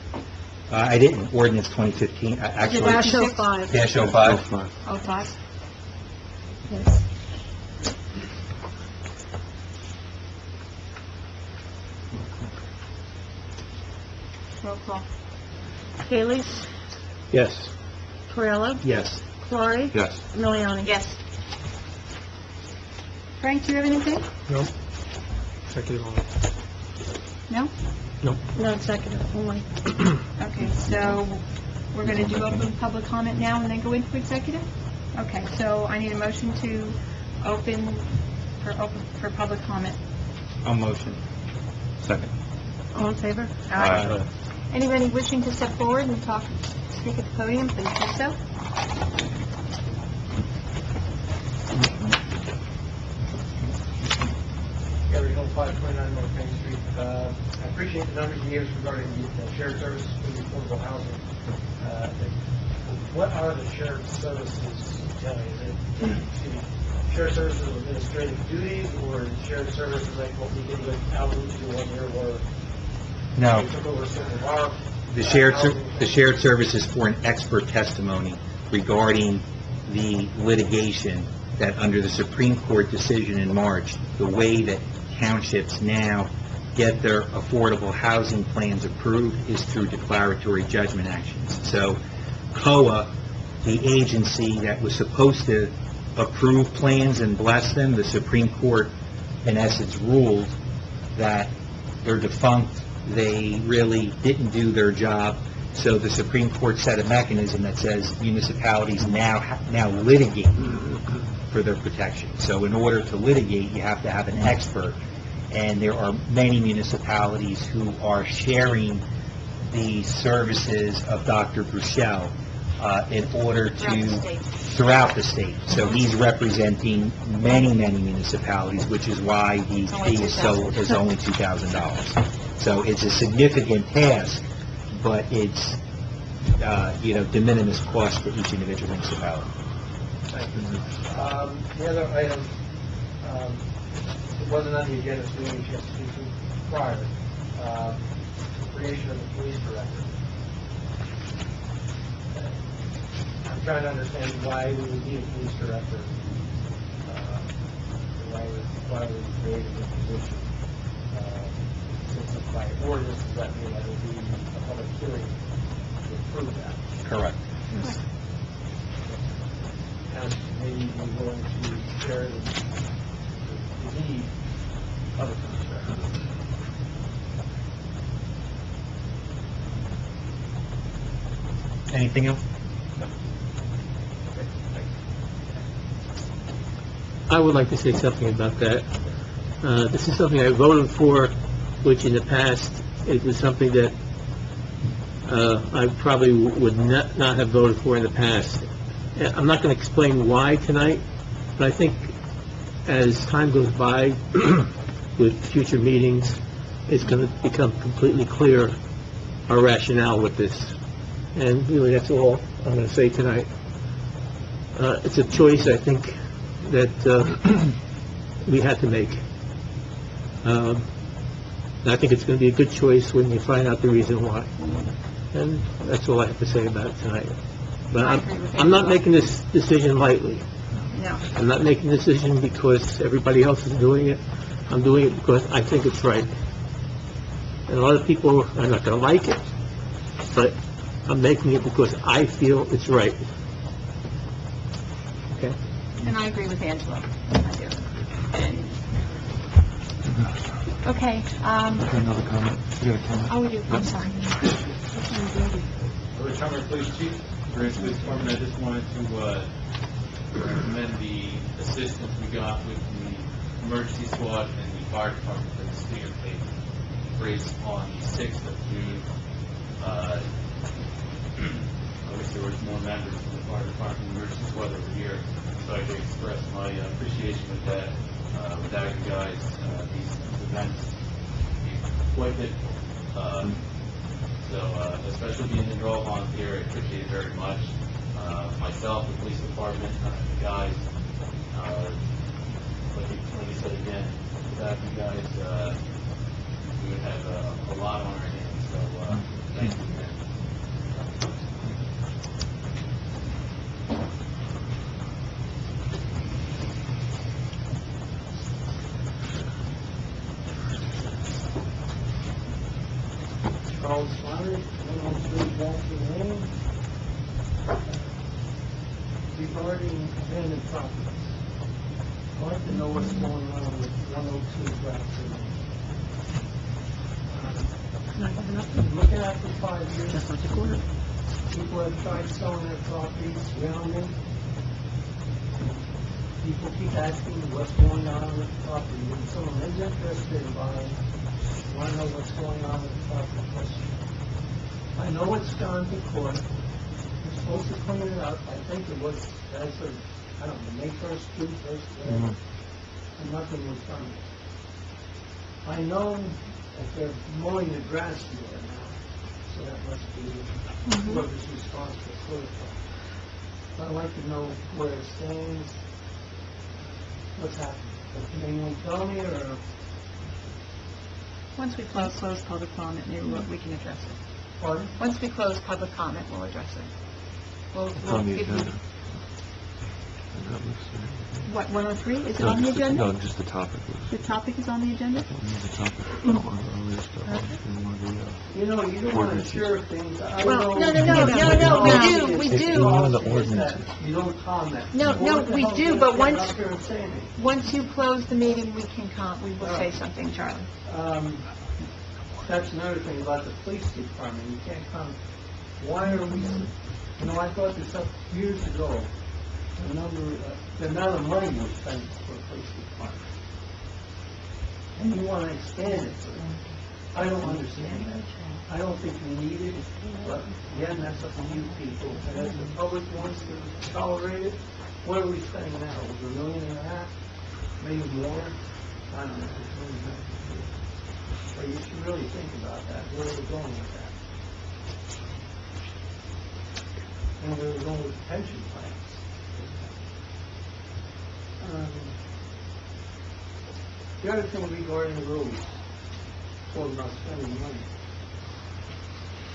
I didn't, ordinance 2015, actually, Dash 05. dash 05. 05? Yes. Roll call. Haley's. Yes. Coriello. Yes. Valari. Yes. Miliani. Yes. Frank, do you have anything? No? Executive order. No? No, executive only. Okay, so we're going to do open public comment now and then go into executive? Okay, so I need a motion to open for public comment. I'll motion. Second. All in favor? Aye. Anybody wishing to step forward and speak at the podium, please do so. Gary Hill, 529 North Main Street. I appreciate the numbers you gave us regarding the shared services for the affordable housing. What are the shared services? Tell me, is it shared services of administrative duties, or shared services like what we did with Outreach 1 year where No. we took over some of our The shared service is for an expert testimony regarding the litigation that under the Supreme Court decision in March, the way that townships now get their affordable housing plans approved is through declaratory judgment actions. So COA, the agency that was supposed to approve plans and bless them, the Supreme Court in essence ruled that they're defunct. They really didn't do their job, so the Supreme Court set a mechanism that says municipalities now litigate for their protection. So in order to litigate, you have to have an expert, and there are many municipalities who are sharing the services of Dr. Bruchel in order to... Throughout the state. So he's representing many, many municipalities, which is why the fee is only $2,000. So it's a significant task, but it's, de minimis cost for each individual municipality. The other item, it wasn't on the agenda, so we didn't get to speak to prior, creation of the police director. I'm trying to understand why we would need a police director, why we created this position. Since it's by ordinance, does that mean that it will be a public hearing to approve that? Correct. And maybe be willing to share the need of a police director. Anything else? I would like to say something about that. This is something I voted for, which in the past, it was something that I probably would not have voted for in the past. I'm not going to explain why tonight, but I think as time goes by with future meetings, it's going to become completely clear our rationale with this. And really, that's all I'm going to say tonight. It's a choice, I think, that we had to make. And I think it's going to be a good choice when you find out the reason why. And that's all I have to say about it tonight. But I'm not making this decision lightly. No. I'm not making the decision because everybody else is doing it. I'm doing it because I think it's right. And a lot of people are not going to like it, but I'm making it because I feel it's right. Okay? And I agree with Angela. I do. Okay, Another comment? You got a comment? oh, we do, I'm sorry. Recovery Police Chief, Grand Police Department, I just wanted to recommend the assistance we got with the emergency squad and the fire department for the stinger tape race on the 6th of June. I wish there was more members of the fire department and emergency squad that were here, so I could express my appreciation of that. Without you guys, these events would be quite difficult. So, especially being the draw volunteer, I appreciate it very much. Myself, the police department, the guys, like you said again, without you guys, we would have a lot on our hands. So, thank you again. Charles Flannery, 103 Walton Lane. Regarding abandoned properties, I'd like to know what's going on with 102 Grafton Lane. Looking at it for 5 years. Just like the quarter. People have tried selling their properties around them. People keep asking what's going on with the property. When someone is interested in buying, want to know what's going on with the property question. I know it's gone to court. We're supposed to clean it up. I think it was, as of, I don't know, May 1st, June 1st, whatever. And nothing was done. I know that they're mowing the grass there now, so that must be whoever's responsible for it. But I'd like to know where it stands, what's happening. Can anyone tell me, or? Once we close public comment, maybe we can address it. Pardon? Once we close public comment, we'll address it. It's on the give you- agenda. What, 103? Is it on the agenda? No, just the topic. The topic is on the agenda? The topic. Earlier stuff. You know, you don't want to share things. I Well, know- no, we do. one of the ordinances. You don't comment. No, What the we hell do, is but that once- up here and say anything? Once you close the meeting, we will say something, Charlie. That's another thing about the police department. You can't come, why are we, I thought this up years ago. The amount of money was spent for the police department. and you want to expand it. I don't understand that. I don't think we need it, but again, that's up to you people. And if the public wants to tolerate it, what are we spending now? Over $1.5 million? Maybe more? I don't know. But you should really think about that. Where are we going with that? And where are we going with pension plans? The other thing regarding the roads, talking about spending money.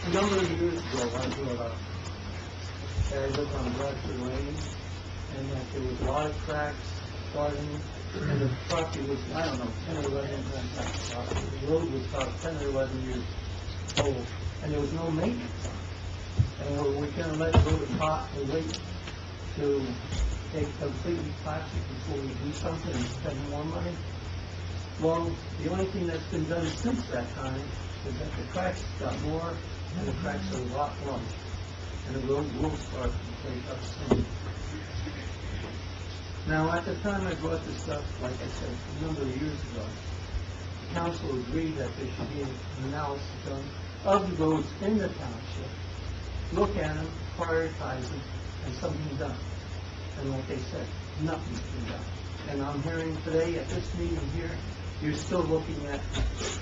A number of years ago, I brought up that I lived on Bradford Lane, and that there was a lot of cracks starting, and the property was, I don't know, 10 or 11, the road was about 10 or 11 years old, and there was no maintenance on it. And were we going to let it go to pot and wait to take completely plastic before we do something and spend more money? Well, the only thing that's been done since that time is that the cracks got more, and the cracks are a lot longer, and the road will start to take up soon. Now, at the time I brought this up, like I said, a number of years ago, the council agreed that there should be an analysis done of the roads in the township, look at them, prioritize them, and something done. And like they said, nothing's been done. And I'm hearing today at this meeting here, you're still looking at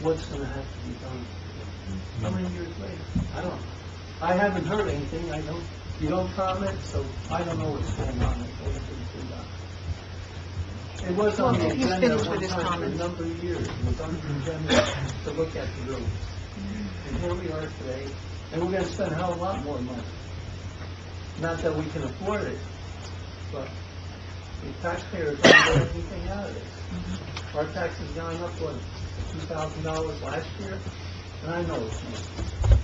what's going to have to be done. How many years later? I don't know. I haven't heard anything. You don't comment, so I don't know what's going on. It was on the agenda one time for a number of years. It was on the agenda to look at the roads. And here we are today, and we're going to spend a hell of a lot more money. Not that we can afford it, but the taxpayers don't get anything out of this. Our taxes gone up, what, $2,000 last year? And I know it's more.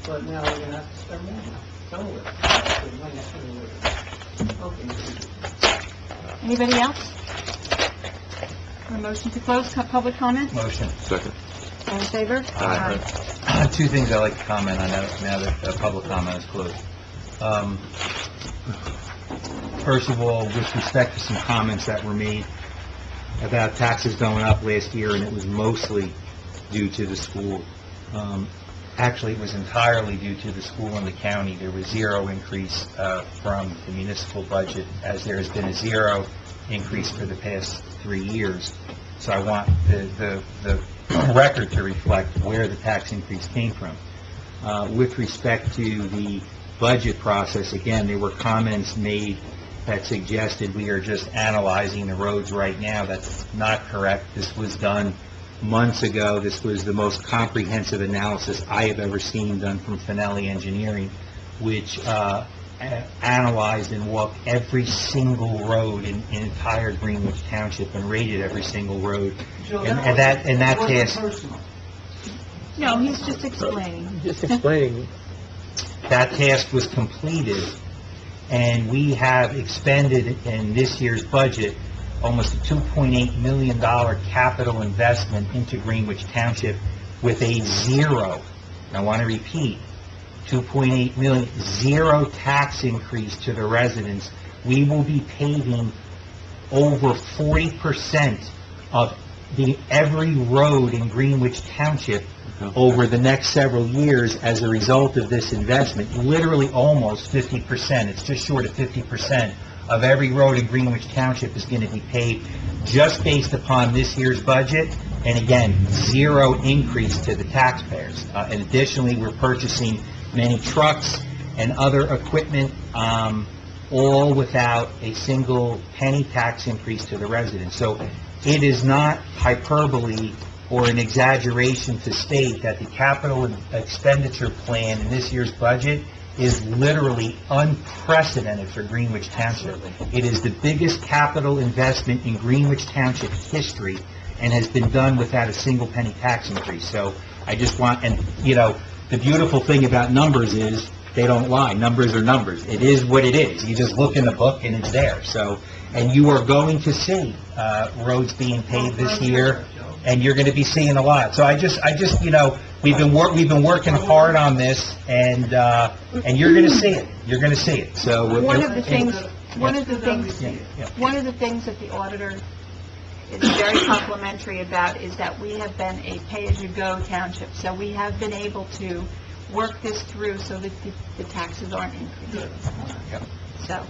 But now we're going to have to spend more money somewhere. The money's somewhere. Okay. Anybody else? A motion to close public comment? Motion. Second. All in favor? Two things I'd like to comment on now that public comment is closed. First of all, with respect to some comments that were made about taxes going up last year, and it was mostly due to the school. Actually, it was entirely due to the school and the county. There was zero increase from the municipal budget, as there has been a zero increase for the past 3 years. So I want the record to reflect where the tax increase came from. With respect to the budget process, again, there were comments made that suggested we are just analyzing the roads right now. That's not correct. This was done months ago. This was the most comprehensive analysis I have ever seen done from Finelli Engineering, which analyzed and walked every single road in entire Greenwich Township and rated every single road. And that task... No, he's just explaining. Just explaining. That task was completed, and we have expended in this year's budget almost a $2.8 million capital investment into Greenwich Township with a zero, I want to repeat, $2.8 million, zero tax increase to the residents. We will be paving over 40% of every road in Greenwich Township over the next several years as a result of this investment. Literally almost 50%. It's just short of 50% of every road in Greenwich Township is going to be paved just based upon this year's budget, and again, zero increase to the taxpayers. And additionally, we're purchasing many trucks and other equipment, all without a single penny tax increase to the residents. So it is not hyperbole or an exaggeration to state that the capital expenditure plan in this year's budget is literally unprecedented for Greenwich Township. It is the biggest capital investment in Greenwich Township history and has been done without a single penny tax increase. So I just want, and you know, the beautiful thing about numbers is they don't lie. Numbers are numbers. It is what it is. You just look in the book and it's there. So, and you are going to see roads being paved this year, and you're going to be seeing a lot. So I just, you know, we've been working hard on this, and you're going to see it. You're going to see it. So One of the things that the auditor is very complimentary about is that we have been a pay-as-you-go township. So we have been able to work this through so that the taxes aren't increasing. So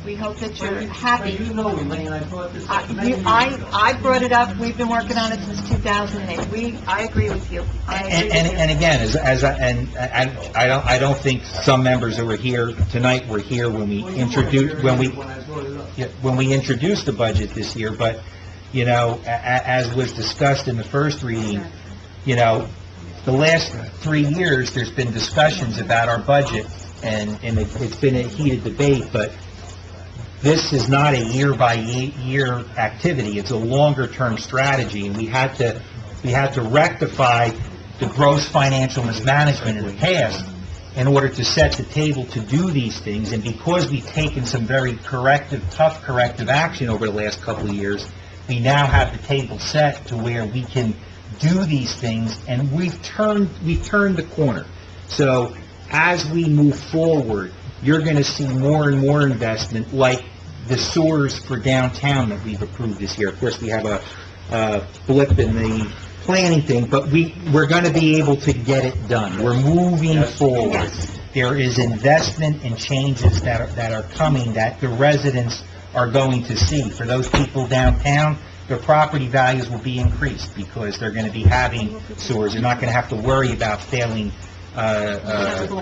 we hope that you're happy. You know, Elaine, I brought this up. I brought it up, we've been working on it since 2008. I agree with you. I agree with you. And again, I don't think some members who were here tonight were here when we introduced, when we introduced the budget this year, but, you know, as was discussed in the first reading, you know, the last 3 years, there's been discussions about our budget, and it's been a heated debate, but this is not a year-by-year activity. It's a longer-term strategy, and we had to rectify the gross financial mismanagement in the past in order to set the table to do these things. And because we've taken some very tough corrective action over the last couple of years, we now have the table set to where we can do these things, and we've turned the corner. So as we move forward, you're going to see more and more investment, like the sewers for downtown that we've approved this year. Of course, we have a blip in the planning thing, but we're going to be able to get it done. We're moving forward. Yes. There is investment and changes that are coming that the residents are going to see. For those people downtown, their property values will be increased because they're going to be having sewers. They're not going to have to worry about failing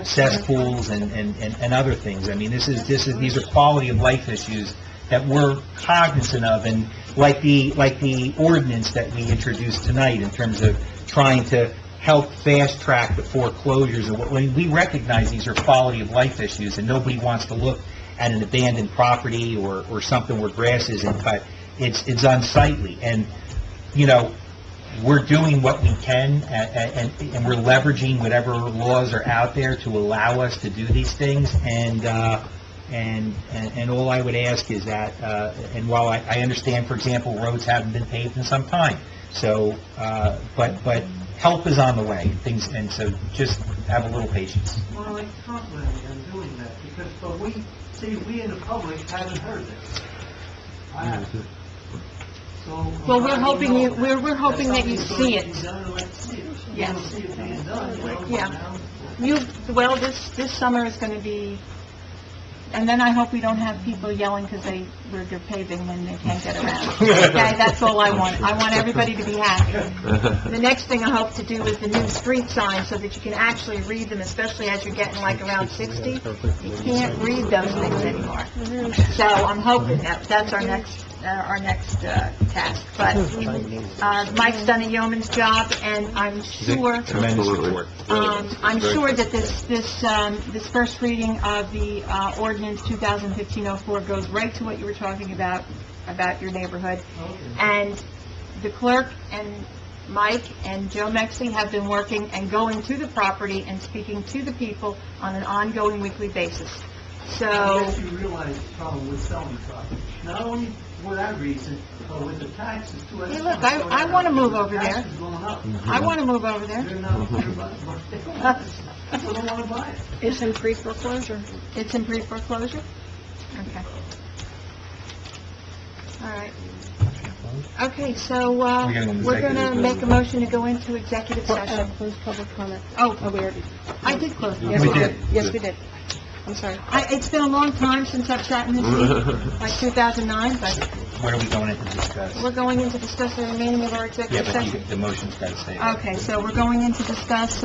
cesspools and other things. I mean, these are quality of life issues that we're cognizant of, and like the ordinance that we introduced tonight in terms of trying to help fast track the foreclosures. And when we recognize these are quality of life issues, and nobody wants to look at an abandoned property or something where grass isn't cut, it's unsightly. And you know, we're doing what we can, and we're leveraging whatever laws are out there to allow us to do these things. And all I would ask is that, and while I understand, for example, roads haven't been paved in some time, so, but help is on the way, and so just have a little patience. Well, I compliment you on doing that, but we in the public haven't heard this. I haven't. So, Well, we're hoping that you see it. Yes. Yeah. Well, this summer is going to be, and then I hope we don't have people yelling because they're paving and they can't get around. Okay, that's all I want. I want everybody to be happy. The next thing I hope to do is the new street signs so that you can actually read them, especially as you're getting like around 60. You can't read those things anymore. So I'm hoping that's our next task. But Mike's done a yeoman's job, and I'm sure Tremendous report. I'm sure that this first reading of the ordinance 2015-04 goes right to what you were talking about your neighborhood. And the clerk and Mike and Joe Mexi have been working and going to the property and speaking to the people on an ongoing weekly basis. So, Unless you realize the problem with selling property. Not only for that reason, but with the taxes too. hey, look, I want to move over there. Taxes going up. I want to move over there. They're not, people don't want to buy it. It's in pre-foreclosure. It's in pre-foreclosure? Okay. All right. Okay, so, we're going to make a motion to go into executive session. Close public comment. Oh, Oh, we already, I did close the yes, we meeting. did. Yes, we did. I'm sorry. It's been a long time since I've sat in this seat, like 2009, but What are we going in to discuss? we're going in to discuss the remaining of our Yeah, executive but session. the motion's got to stay. Okay, so we're going in to discuss,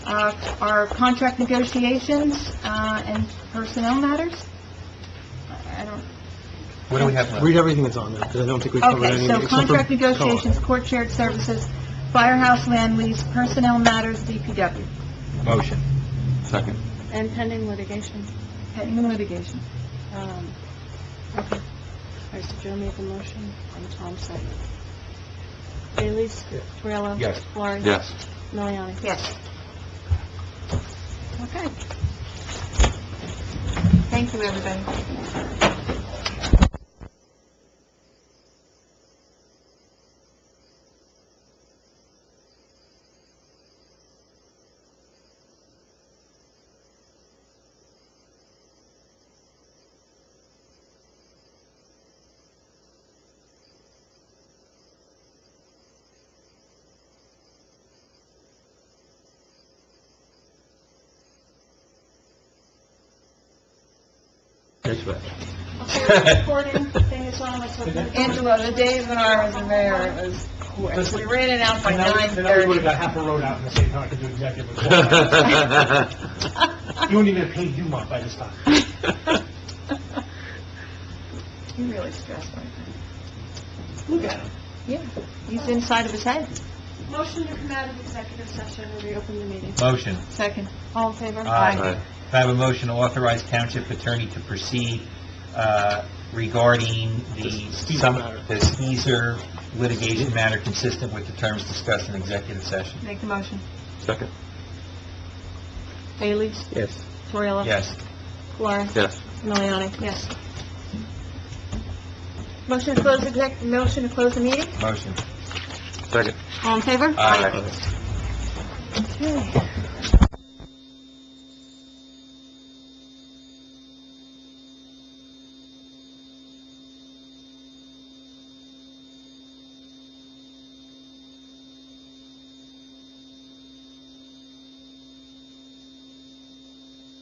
our contract negotiations, and personnel matters. I don't, What do we have left? Read everything that's on there, because I don't think we covered okay, anything so except for contract co-op. negotiations, court shared services, firehouse land lease, personnel matters, DPW, Motion. Second. And pending litigation. pending litigation. Okay. All right, so Joe made the motion, and Tom seconded. Bailey's? Torello? Yes. Florrie? Yes. Miliani? Yes. Okay. Thank you, everybody. That's right. Okay, the recording thing is on, let's look at it. Angela, the days when I was the mayor, it was, we ran it out by And now we would've 9:30. got half a road out in the same time to do executive. You wouldn't even have paid you much by this time. You really stressed my thing. Look at him. Yeah, he's inside of his head. Motion to come out of executive session and reopen the meeting. Motion. Second. All in favor? Aye. I have a motion to authorize township attorney to proceed regarding the Skeezer litigation matter consistent with the terms discussed in executive session. Make the motion. Second. Bailey? Yes. Torrilla? Yes. Laura? Yes. Miliani? Yes. Motion to close motion to close the meeting? Motion. Second. All in favor? Aye. Okay.